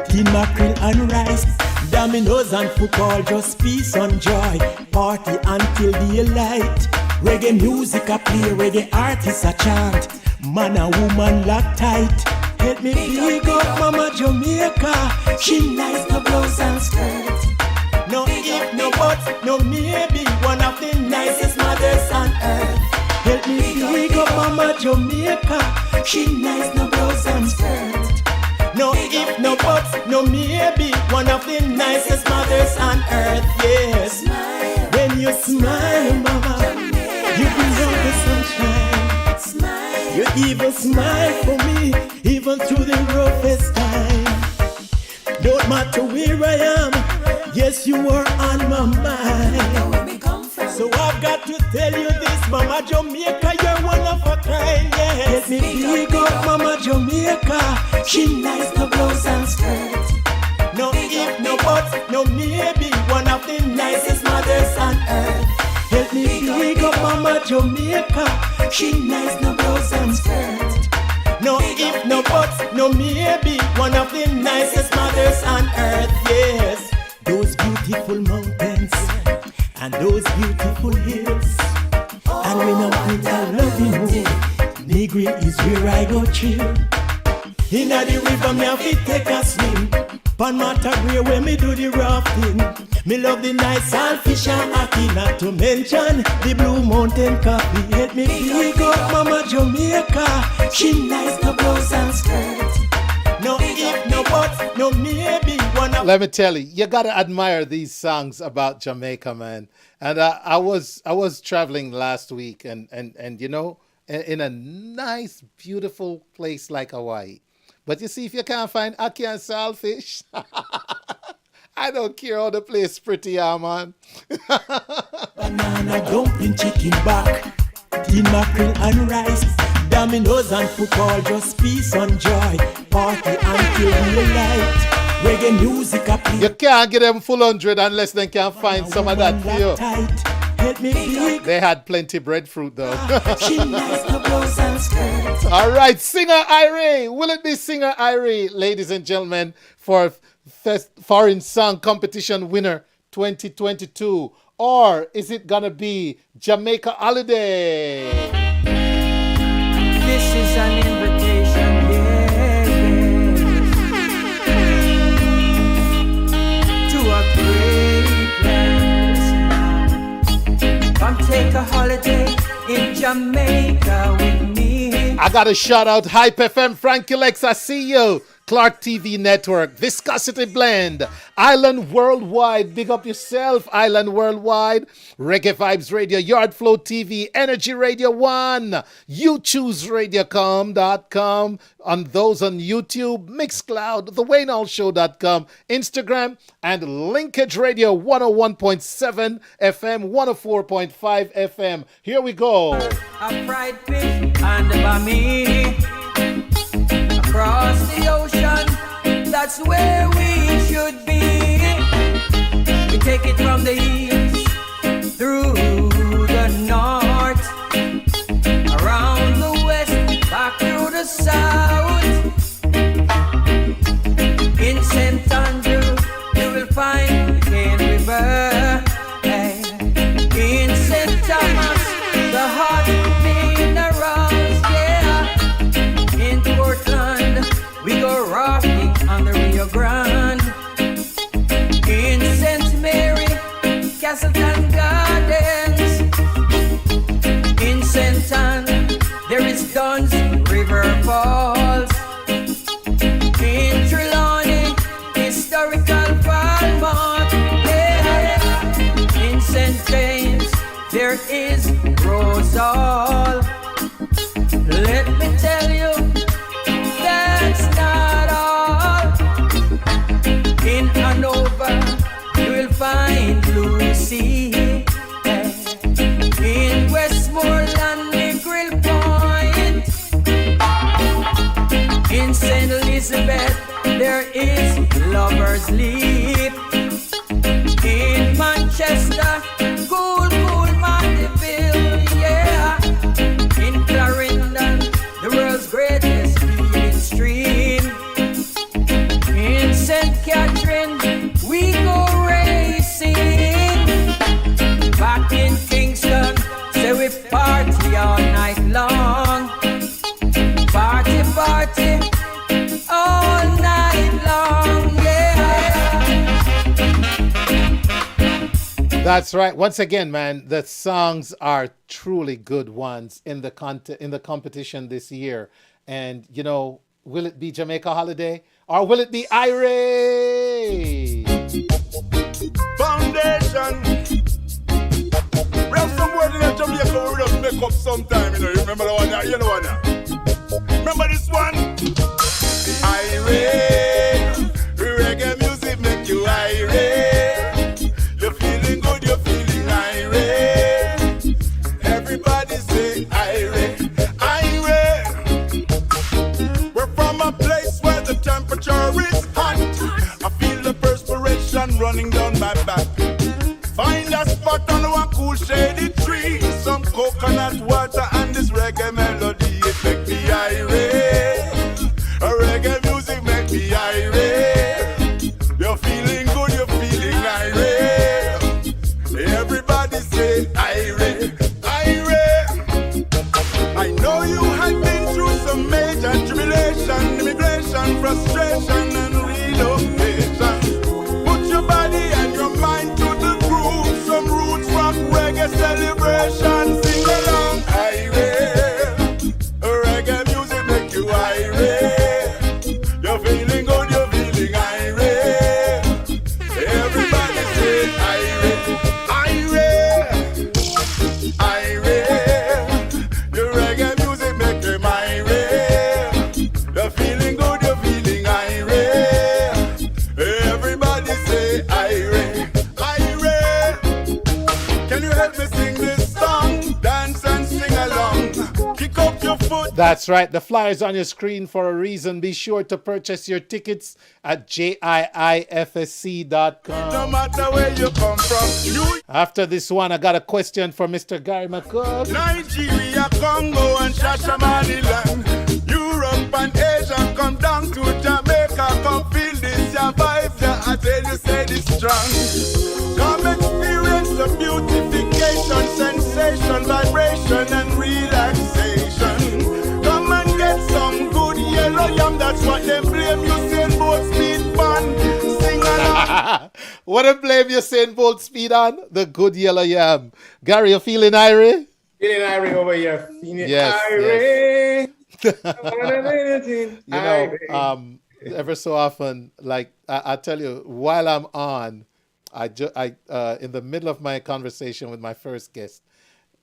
tin mackerel and rice. Dominoes and football, just peace and joy. Party until daylight. Reggae music a play, reggae artists a chant. Man and woman lock tight. Help me big up Mama Jamaica. She nice, no blouse and skirts. No if, no but, no maybe. One of the nicest mothers on earth. Help me big up Mama Jamaica. She nice, no blouse and skirt. No if, no but, no maybe. One of the nicest mothers on earth. Yes. Smile. When you smile, Mama, you bring out the sunshine. Smile. You even smile for me, even through the roughest time. Don't matter where I am, yes, you are on my mind. So I've got to tell you this, Mama Jamaica, you're one of a kind, yes. Let me big up Mama Jamaica. She nice, no blouse and skirt. No if, no but, no maybe. One of the nicest mothers on earth. Help me big up Mama Jamaica. She nice, no blouse and skirt. No if, no but, no maybe. One of the nicest mothers on earth, yes. Those beautiful mountains and those beautiful hills. And when I'm with a loving home, Negri is where I go chill. In the river, me have to take a swim. Pan Matagre where me do the rafting. Me love the nice salt fish and ackee. Not to mention the Blue Mountain coffee. Help me big up Mama Jamaica. She nice, no blouse and skirt. No if, no but, no maybe. Let me tell you, you gotta admire these songs about Jamaica, man. And I was traveling last week, and you know, in a nice, beautiful place like Hawaii. But you see, if you can't find ackee and saltfish, I don't care how the place pretty, yeah, man. Banana dumpling, chicken back, tea mackerel and rice, dominoes and football, just peace and joy, party until daylight. Reggae music up. You can't get them full 100 unless they can find some of that for you. They had plenty breadfruit though. All right, Singer Irie. Will it be Singer Irie, ladies and gentlemen, for Foreign Song Competition winner 2022? Or is it gonna be Jamaica Holiday? This is an invitation, to a great land. Come take a holiday in Jamaica with me. I gotta shout out HypeFM, Frankie Lex, I see you. ClarkeTVNetwork, Viscosity Blend, Island Worldwide, big up yourself, Island Worldwide, Reggae Vibes Radio, Yardflow TV, Energy Radio 1, YouChooseRadio.com, on those on YouTube, Mixcloud, waynehallshow.com, Instagram, and Linkage Radio 101.7 FM, 104.5 FM. Here we go. A fried fish and bami. Across the ocean, that's where we should be. We take it from the east, through the north, around the west, back through the south. In St. Andrew, you will find the Cane River. In St. Thomas, the hot minerals, yeah. In Portland, we go rafting on the Rio Grande. In St. Mary, Castleton Gardens. In St. Anne, there is Dunn's River Falls. In Trelawney, historical Falmouth. Yeah. In St. James, there is Rose Hall. Let me tell you, that's not all. In Hanover, you will find Lucy. In Westmoreland, the Grill Point. That's right. Once again, man, the songs are truly good ones in the competition this year. And you know, will it be Jamaica Holiday or will it be Irie? Foundation. We have some word in Jamaica we just make up sometime, you know. You remember the one now? You know one now? Remember this one? Irie. Reggae music make you Irie. You're feeling good, you're feeling Irie. Everybody say Irie. Irie. We're from a place where the temperature is hot. I feel the perspiration running down my back. Find a spot on one cool shady tree, some coconut water and this reggae melody. It make me irate. A reggae music make me irate. You're feeling good, you're feeling irate. Everybody say irate, irate. I know you have been through some major tribulation, immigration, frustration and relocation. Put your body and your mind to the groove. Some roots rock reggae celebration. Sing along, irate. Reggae music make you irate. You're feeling good, you're feeling irate. Everybody say irate, irate, irate. Your reggae music make them irate. You're feeling good, you're feeling irate. Everybody say irate, irate. Can you help me sing this song? Dance and sing along. Kick up your foot. That's right. The flyer's on your screen for a reason. Be sure to purchase your tickets at jiifsc.com. No matter where you come from. After this one, I got a question for Mr. Gary McCook. Nigeria, Congo, and Shashamaniland. Europe and Asia, come down to Jamaica. Come feel this, your vibe. Yeah, I tell you, say this strong. Come experience the beautification, sensation, vibration, and relaxation. Come and get some good yellow yam. That's what they blame you, saying boat speed fun. Sing along. What a blame you're saying bold speed on? The good yellow yam. Gary, you feeling irie? Feeling irie over here. Feeling Yes, irie. You know, ever so often, like I tell you, while I'm on, I in the middle of my conversation with my first guest,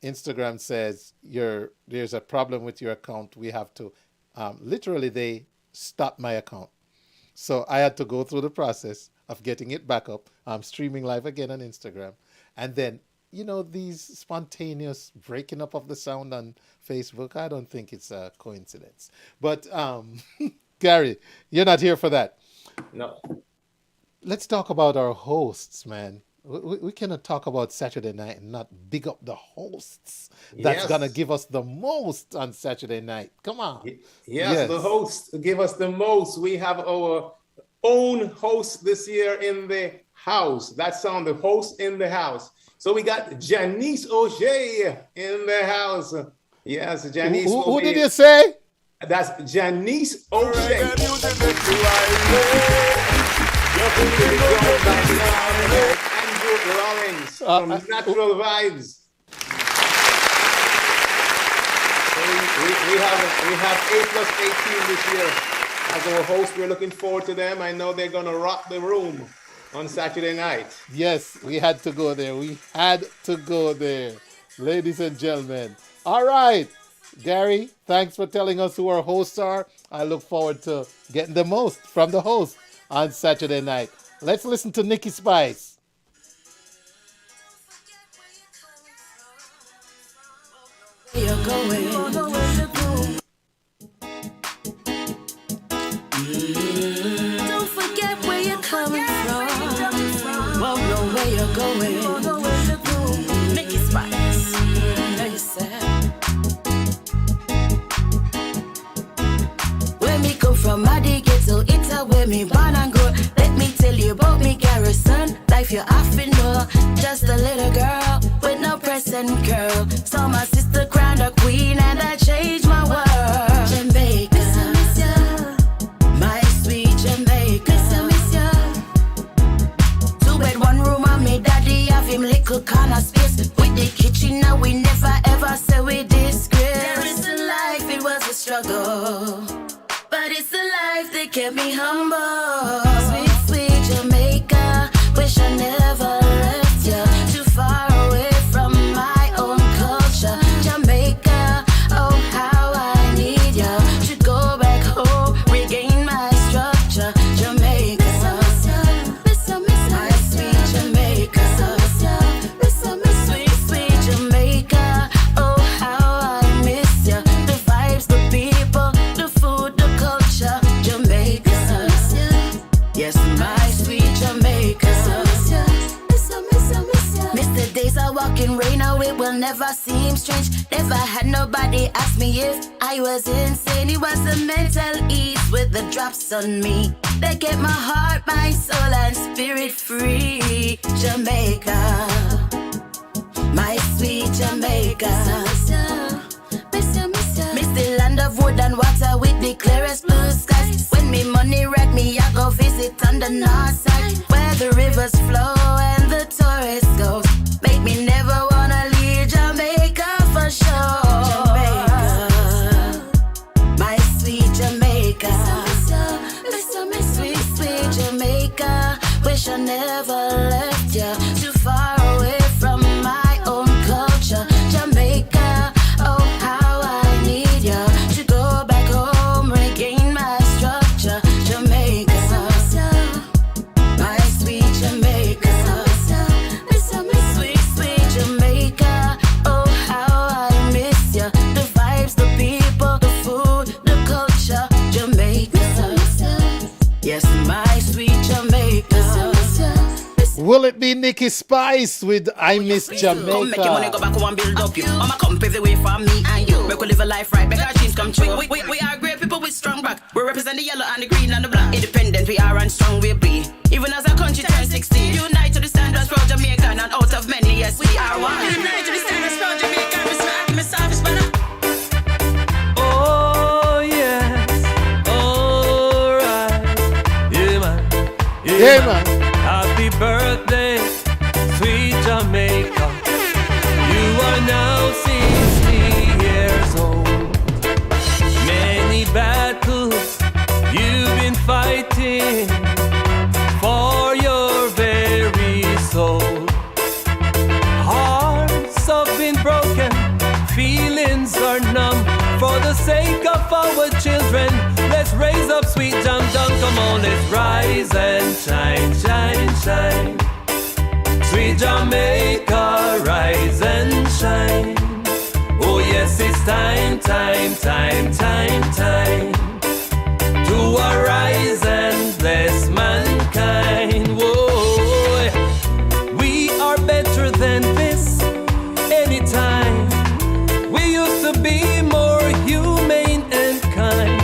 Instagram says there's a problem with your account. We have to literally they stopped my account, so I had to go through the process of getting it back up. I'm streaming live again on Instagram, and then you know these spontaneous breaking up of the sound on Facebook. I don't think it's a coincidence, but Gary, you're not here for that. No. Let's talk about our hosts, man. We cannot talk about Saturday night and not big up the hosts. That's Yes. gonna give us the most on Saturday night. Come on. Yes, the hosts give us the most. We have our own host this year in the house. That's on the host in the house. So we got Janice O'Shea in the house. Yes, Janice. Who did you say? That's Janice O'Shea. Andrew Rollins from Natural Vibes. So we have 8+18 this year as our host. We're looking forward to them. I know they're gonna rock the room on Saturday night. Yes, we had to go there. We had to go there, ladies and gentlemen. All right, Gary, thanks for telling us who our hosts are. I look forward to getting the most from the host on Saturday night. Let's listen to Nikki Spice. You're going. Don't forget where you're coming from. Won't know where you're going. Nikki Spice. Know you said. Where me come from, I dig it so it's a where me born and grow. Let me tell you about me garrison. Life you have to know. Just a little girl with no press and curl. So my sister crowned a queen and I changed my world. Jamaica, my sweet Jamaica. Two bed, one room and me daddy have him little struggle. But it's the life that kept me humble. Sweet, sweet Jamaica, wish I never left ya. Too far away from my own culture. Jamaica, oh how I need ya. Should go back home, regain my structure. Jamaica, my sweet Jamaica, sweet, sweet Jamaica, oh how I miss ya. The vibes, the people, the food, the culture. Jamaica, yes, my sweet Jamaica. Miss the days I walk in rain, how it will never seem strange. Never had nobody ask me if I was insane. It was the mental ease with the drops on me that kept my heart, my soul, and spirit free. Jamaica, my sweet Jamaica. Miss the land of wood and water with the clearest blue skies. When me money wreck me, I go visit on the north side, where the rivers flow and the tourists go. Make me never wanna leave Jamaica for sure. Jamaica, my sweet Jamaica. Sweet, sweet Jamaica, wish I never left ya. Too far away from my own culture. Jamaica, oh how I need ya. To go back home, regain my structure. Jamaica, my sweet Jamaica. Sweet, sweet Jamaica, oh how I miss ya. The vibes, the people, the food, the culture. Jamaica, yes, my sweet Jamaica. Will it be Nikki Spice with I Miss Come make your money go Jamaica? back home and build up you. I'ma come pave the way for me and you. We could live a life right, make our dreams come true. We are great people with strong back. We represent the yellow and the green and the black. Independent we are and strong we'll be. Even as our country turns 16. Unite to the standards for Jamaican and out of many, yes we are one. Unite to the standards for Jamaican. Miss Office, Oh yes, alright, yeah man, Yeah, man. Happy birthday, sweet Jamaica. You are now 60 years old. Many battles you've been fighting for your very soul. Hearts have been broken, feelings are numb. For the sake of our children, let's raise up sweet Jam Jam. Come on, let's rise and shine, shine, shine. Sweet Jamaica, rise and shine. Oh yes, it's time, time, time, time, time to arise and bless mankind. Whoa, we are better than this anytime. We used to be more humane and kind.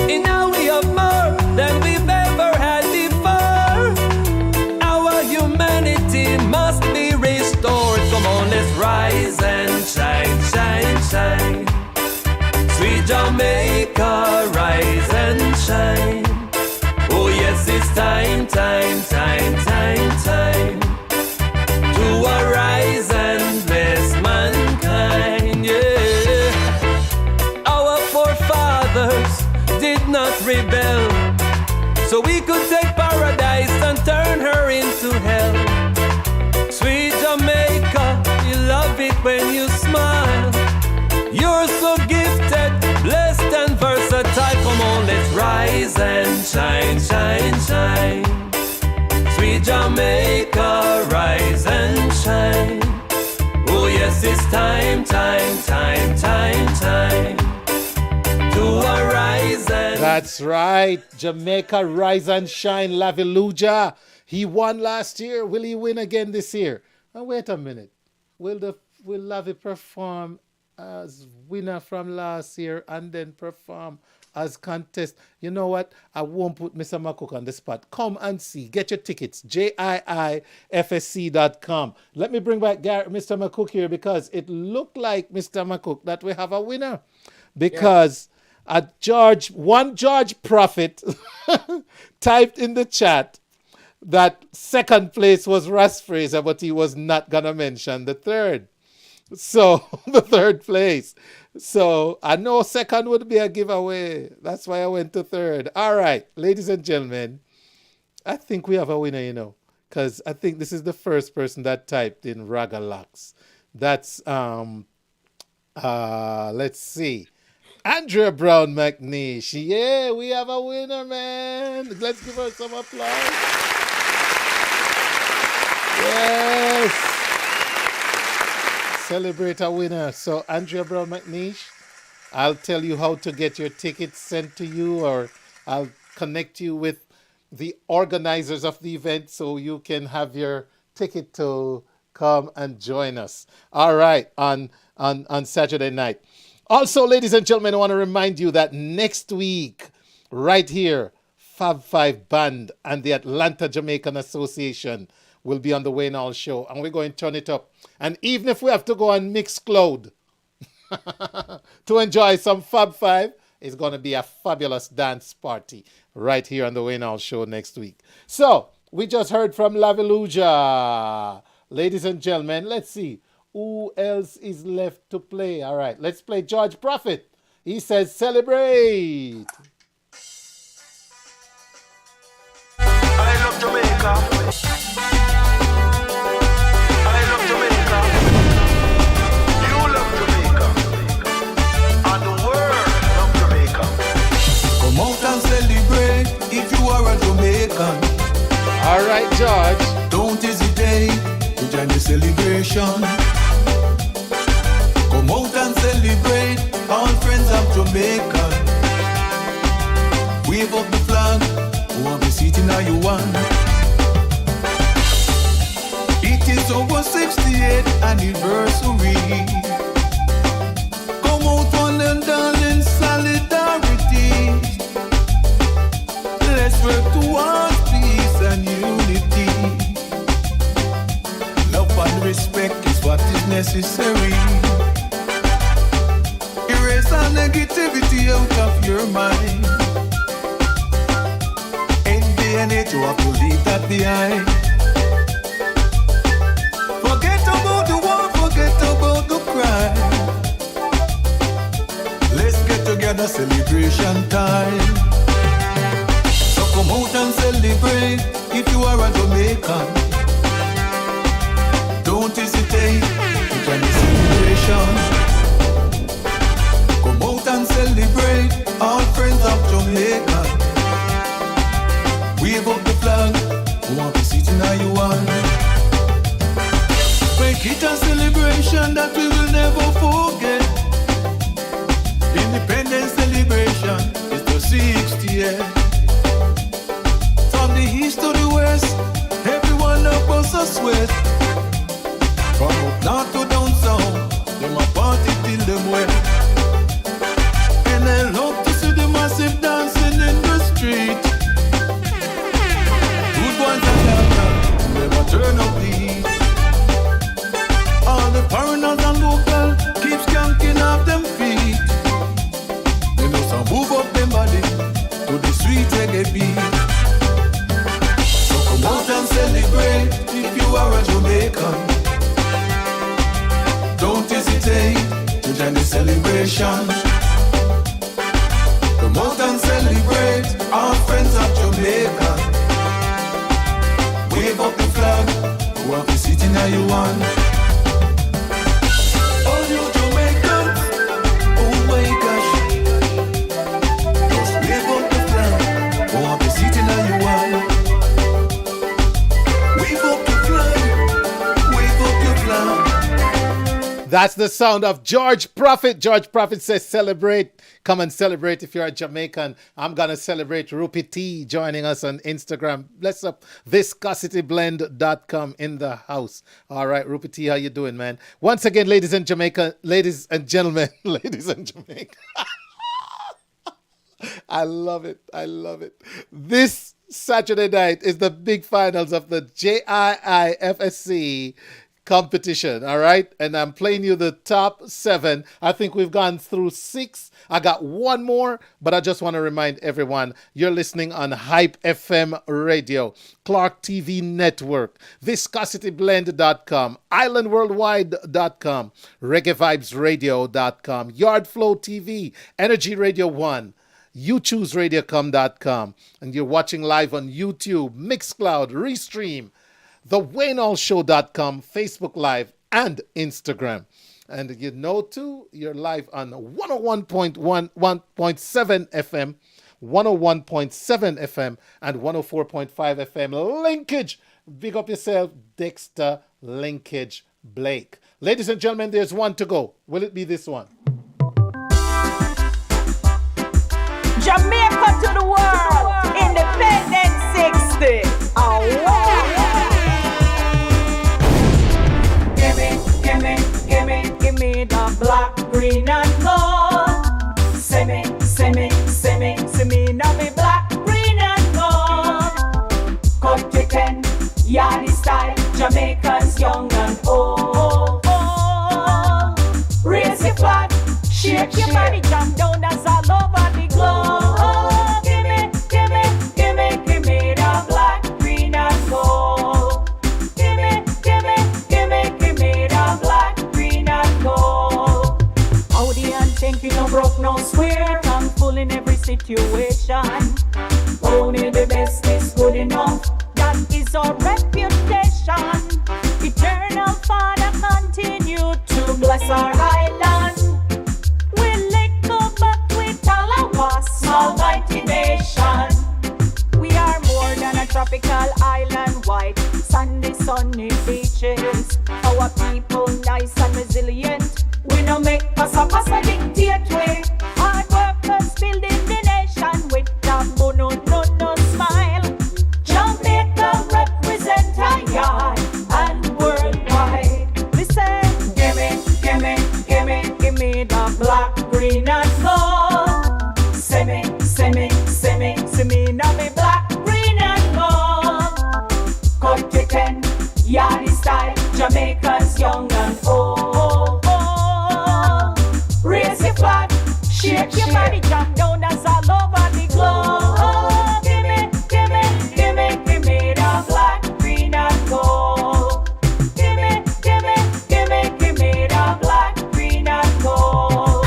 And now we have more than we've ever had before. Our humanity must be restored. Come on, let's rise and shine, shine, shine. Sweet Jamaica, rise and shine. Oh yes, it's time, time, time, time, time to arise and bless mankind. Yeah, our forefathers did not rebel, so we could take paradise and turn her into hell. Sweet Jamaica, you love it when you smile. You're so gifted, blessed and versatile. Come on, let's rise and shine, shine, shine. Sweet Jamaica, rise and shine. Oh yes, it's time, time, time, time, time to arise and... That's right. Jamaica, rise and shine. Laviluja. He won last year. Will he win again this year? Now, wait a minute. Will Lavi perform as winner from last year and then perform as contest? You know what? I won't put Mr. McCook on the spot. Come and see. Get your tickets. JIIFSC.com. Let me bring back Mr. McCook here because it looked like, Mr. McCook, that we have a winner. Because one George Prophet typed in the chat that second place was Russ Fraser, but he was not going to mention the third. So the third place. So I know second would be a giveaway. That's why I went to third. All right, ladies and gentlemen, I think we have a winner, because I think this is the first person that typed in Ragalax. That's let's see. Andrea Brown McNeish. Yeah, we have a winner, man. Let's give her some applause. Yes. Celebrate a winner. So, Andrea Brown McNeish, I'll tell you how to get your tickets sent to you, or I'll connect you with the organizers of the event so you can have your ticket to come and join us. All right, on Saturday night. Also, ladies and gentlemen, I want to remind you that next week, right here, Fab Five Band and the Atlanta Jamaican Association will be on the Wayne Hall Show, and we're going to turn it up. And even if we have to go on Mixcloud to enjoy some Fab Five, it's going to be a fabulous dance party right here on the Wayne Hall Show next week. So, we just heard from Laviluja. Ladies and gentlemen, let's see. Who else is left to play? All right, let's play George Prophet. He says, celebrate. I love Jamaica. I love Jamaica. You love Jamaica. And the world love Jamaica. Come out and celebrate if you are a Jamaican. All right, George. Don't hesitate to join the celebration. Come out and celebrate, all friends of Jamaica. Wave up the flag, who will be sitting how you want. It is our 68th anniversary. Come out one and all in solidarity. Let's work towards peace and unity. Love and respect is what is necessary. Erase all negativity out of your mind. Envy and hate, you have to leave that behind. Forget about the war, forget about the crime. Let's get together, celebration time. So come out and celebrate if you are a Jamaican. Don't hesitate to join the celebration. Come out and celebrate, all friends of Jamaica. Wave up the flag, who want to be sitting how you want. Make it a celebration that we will never forget. Independence celebration is the 60th. From the east to the west, everyone of us a sweat. From up north to down south, them a party till them wet. And I love to see the massive dancing in the street. Good ones are laughter, never turn up the heat. All the foreigners and local keep skanking off them feet. They know some move up them body to the sweet reggae beat. So come out and celebrate if you are a Jamaican. Don't hesitate to join the celebration. Come out and celebrate, all friends of Jamaica. Wave up the flag, who have be sitting how you want. All you Jamaicans, oh my gosh. Just wave up the flag, who have be sitting how you want. Wave up the flag, wave up the flag. That's the sound of George Prophet. George Prophet says celebrate. Come and celebrate if you're a Jamaican. I'm going to celebrate Rupi T joining us on Instagram. Bless up viscosityblend.com in the house. All right, Rupi T, how you doing, man? Once again, ladies and gentlemen, ladies and Jamaica. I love it. I love it. This Saturday night is the big finals of the JIIFSC competition, all right? And I'm playing you the top 7. I think we've gone through 6. I got one more, but I just want to remind everyone, you're listening on HypeFM Radio, ClarkeTVNetwork, ViscosityBlend.com, IslandWorldwide.com, ReggaeVibesRadio.com, Yardflow TV, Energy Radio 1, YouChooseRadiocom.com, and you're watching live on YouTube, Mixcloud, Restream, thewaynehallshow.com, Facebook Live, and Instagram. And you know, too, you're live on 101.7 FM, 101.7 FM, and 104.5 FM. Linkage. Big up yourself, Dexter Linkage Blake. Ladies and gentlemen, there's one to go. Will it be this one? Jamaica to the world, Independence 60. Oh, wow. Give me the black, green, and gold. See me, now me black, green, and gold. Cut it and yardy style, Jamaicans young and old. Raise your flag, shake your body, jump down, that's all over the globe. Give me the black, green, and gold. Give me the black, green, and gold. Howdy and thinking no broke, no square, thankful in every situation. Only the best is good enough, that is our reputation. Eternal Father, continue to bless our island. We little but we tell our small mighty nation. We are more than a tropical island, white, sandy, sunny beaches. Our people nice and resilient. We no make pasa dictate we. Hard workers building the nation with a no smile. Jamaica represent our yard and worldwide. Listen, give me the black, green, and gold. See me, now me black, green, and gold. Cut it and yardy style, Jamaicans young and old. Raise your flag, shake your body, jump down, that's all over the globe. Give me the black, green, and gold. Give me the black, green, and gold.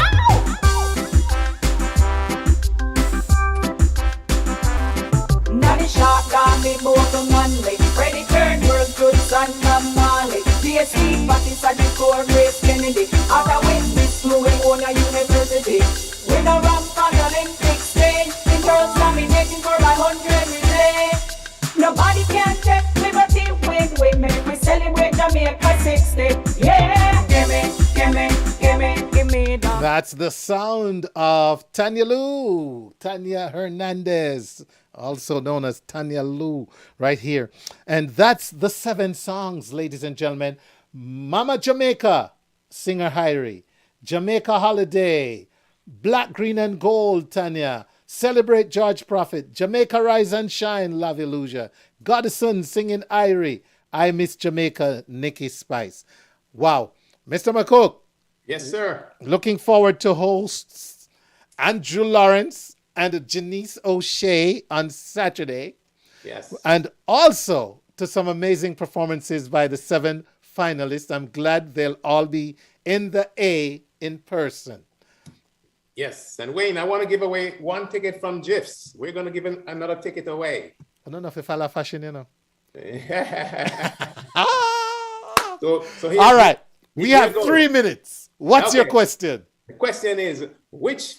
Now the shark got me both manly, ready turn world goods and Mali. DSP, Pattis and the core Grace Kennedy. Other witness to we own a university. We no ramp on the Olympic stage. The girls dominating for 100 relay. Nobody can take liberty when we make we celebrate Jamaica 60. Yeah, give me the. That's the sound of Tanya Hernandez, also known as Tanya Lou, right here. And that's the 7 songs, ladies and gentlemen. Mama Jamaica, singer Hyrie. Jamaica Holiday, Black, Green, and Gold, Tanya. Celebrate George Prophet. Jamaica Rise and Shine, Love Illusion. Goddison singing Irie. I Miss Jamaica, Nikki Spice. Wow. Mr. McCook. Yes, sir. Looking forward to hosts Andrew Lawrence and Janice O'Shea on Saturday. Yes. And also to some amazing performances by the 7 finalists. I'm glad they'll all be in the A in person. Yes. And Wayne, I want to give away 1 ticket from GIFs. We're going to give another ticket away. I don't know if I follow fashion, you know. So all right. We have 3 minutes. What's your question? The question is, which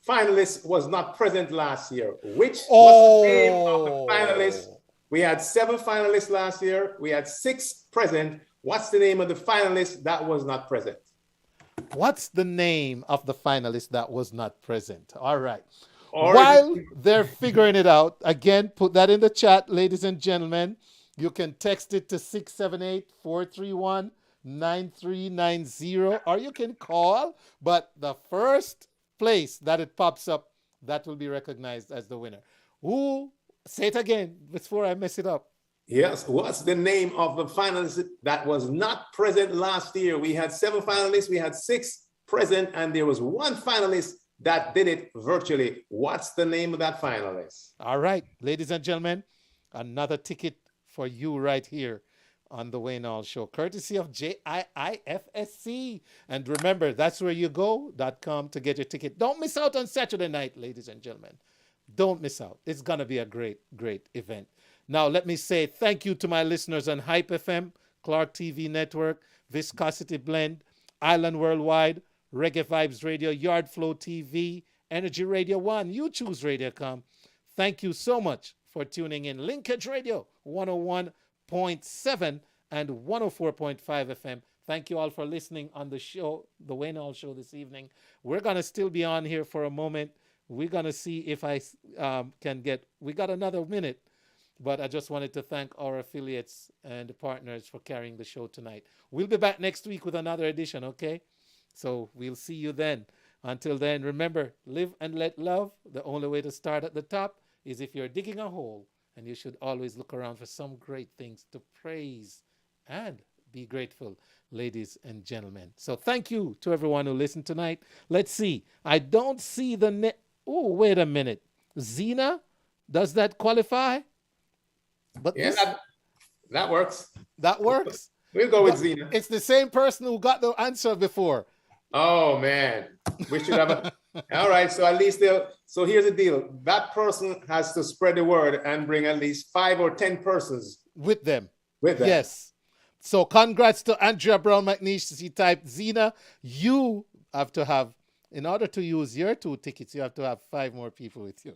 finalist was not present last year? What's the name of the finalist? We had 7 finalists last year. We had 6 present. What's the name of the finalist that was not present? What's the name of the finalist that was not present? All right. While they're figuring it out, again, put that in the chat, ladies and gentlemen. You can text it to 678-431-9390, or you can call, but the first place that it pops up, that will be recognized as the winner. Say it again before I mess it up. Yes, what's the name of the finalist that was not present last year? We had 7 finalists, we had 6 present, and there was 1 finalist that did it virtually. What's the name of that finalist? All right, ladies and gentlemen, another ticket for you right here on the Wayne Hall Show, courtesy of JIIFSC. And remember, that's where you go.com to get your ticket. Don't miss out on Saturday night, ladies and gentlemen. Don't miss out. It's going to be a great, great event. Now, let me say thank you to my listeners on HypeFM, ClarkeTVNetwork, Viscosity Blend, Island Worldwide, Reggae Vibes Radio, Yardflow TV, Energy Radio 1, You Choose Radio.com. Thank you so much for tuning in. Linkage Radio 101.7 and 104.5 FM. Thank you all for listening on the show, the Wayne Hall Show this evening. We're going to still be on here for a moment. We're going to see if I can get, we got another minute, but I just wanted to thank our affiliates and partners for carrying the show tonight. We'll be back next week with another edition, okay? So we'll see you then. Until then, remember, live and let love. The only way to start at the top is if you're digging a hole, and you should always look around for some great things to praise and be grateful, ladies and gentlemen. So thank you to everyone who listened tonight. Let's see. I don't see the net. Oh, wait a minute. Zena, does that qualify? But yeah, that works. That works. We'll go with Zena. It's the same person who got the answer before. Oh, man. We should have a... All right, so at least they'll... So here's the deal. That person has to spread the word and bring at least 5 or 10 persons. With them. With them. Yes. So congrats to Andrea Brown McNeish. She typed Zena. You have to have, in order to use your 2 tickets, you have to have 5 more people with you.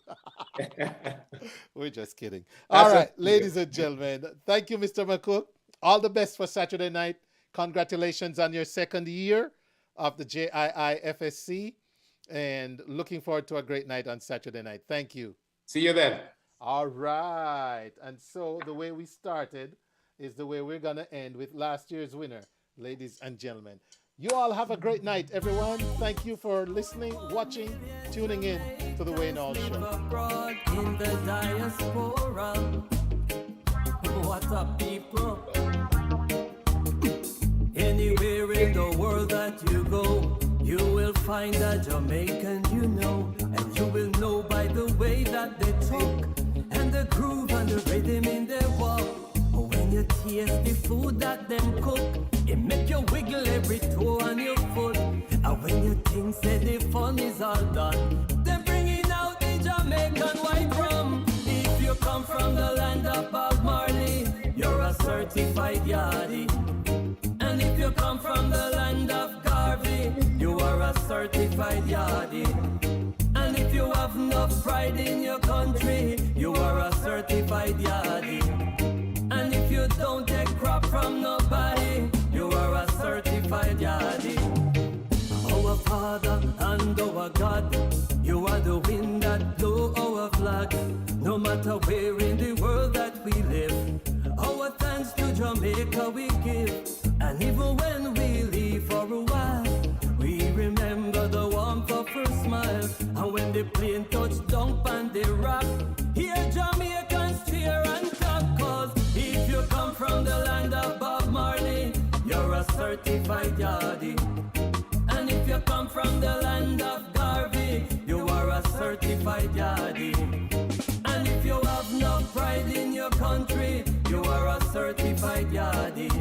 We're just kidding. All right, ladies and gentlemen. Thank you, Mr. McCook. All the best for Saturday night. Congratulations on your 2nd year of the JIIFSC. And looking forward to a great night on Saturday night. Thank you. See you then. All right. And so the way we started is the way we're going to end with last year's winner, ladies and gentlemen. You all have a great night, everyone. Thank you for listening, watching, tuning in to the Wayne Hall Show. In the diaspora, what up, people? Anywhere in the world that you go, you will find a Jamaican you know, and you will know by the way that they talk, and the groove and the rhythm in their walk. When you taste the food that them cook, it make you wiggle every toe on your foot. And when you think say the fun is all done, they're bringing out the Jamaican white rum. If you come from the land of Bob Marley, you're a certified yardie. And if you come from the land of Garvey, you are a certified yardie. And if you have enough pride in your country, you are a certified yardie. And if you don't take crap from nobody, you are a certified yardie. Our Father and our God, you are the wind that blow our flag. No matter where in the world that we live, our thanks to Jamaica we give. And even when we leave for a while, we remember the warmth of her smile. And when the plane touched down on the rock, here Jamaicans cheer and clap. Cause if you come from the land of Bob Marley, you're a certified yardie. And if you come from the land of Garvey, you are a certified yardie. And if you have no pride in your country, you are a certified yardie.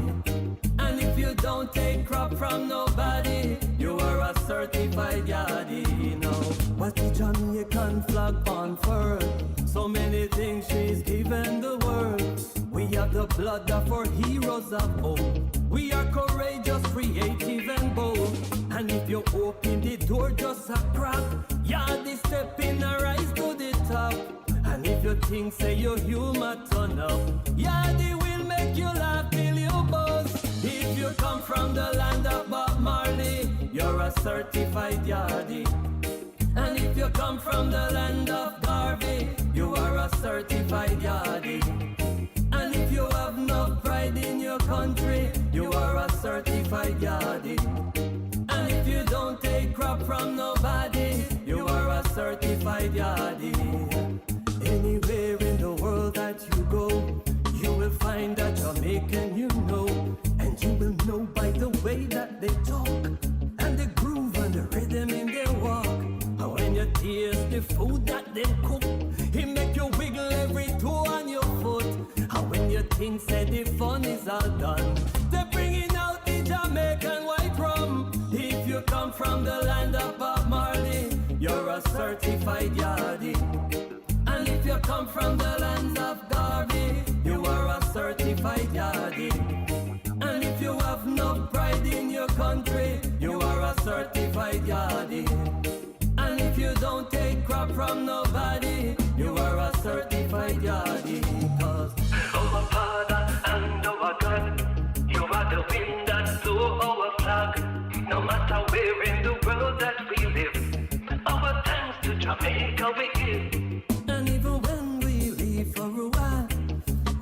And if you don't take crap from nobody, you are a certified yardie. You know what the Jamaican flag unfurled, so many things she's given the world. We have the blood of our heroes of old. We are courageous, creative and bold. And if you open the door just a crack, yardie step in and rise to the top. And if you think say your humor turn up, yardie will make you laugh till you bust. If you come from the land of Bob Marley, you're a certified yardie. And if you come from the land of Garvey, you are a certified yardie. And if you have no pride in your country, you are a certified yardie. And if you don't take crap from nobody, you are a certified yardie. Anywhere in the world that you go, you will find Jamaican, you know, and you will know by the way that they talk, and the groove and the rhythm in their walk. And when you taste the food that they cook, it make you wiggle every toe on your foot. And when you think say the fun is all done, they're bringing out the Jamaican white rum. If you come from the land of Bob Marley, you're a certified yardie. And if you come from the lands of Garvey, you are a certified yardie. And if you have no pride in your country, you are a certified yardie. And if you don't take crap from nobody, you are a certified yardie. Cause our Father and our God, you are the wind that blow our flag. No matter where in the world that we live, our thanks to Jamaica we give. And even when we leave for a while,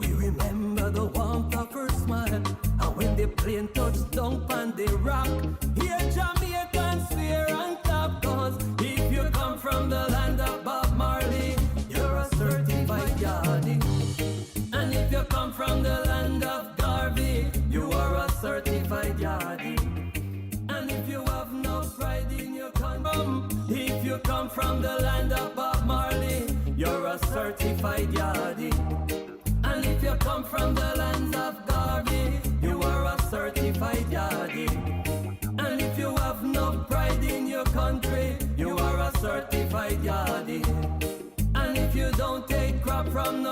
we remember the warmth of her smile. And when the plane touched down on the rock, here Jamaicans swear and clap. Cause if you come from the land of Bob Marley, you're a certified yardie. And if you come from the land of Garvey, you are a certified yardie. And if you have no pride in your country, if you come from the land of Bob Marley, you're a certified yardie. And if you come from the lands of Garvey, you are a certified yardie. And if you have no pride in your country, you are a certified yardie. And if you don't take crap from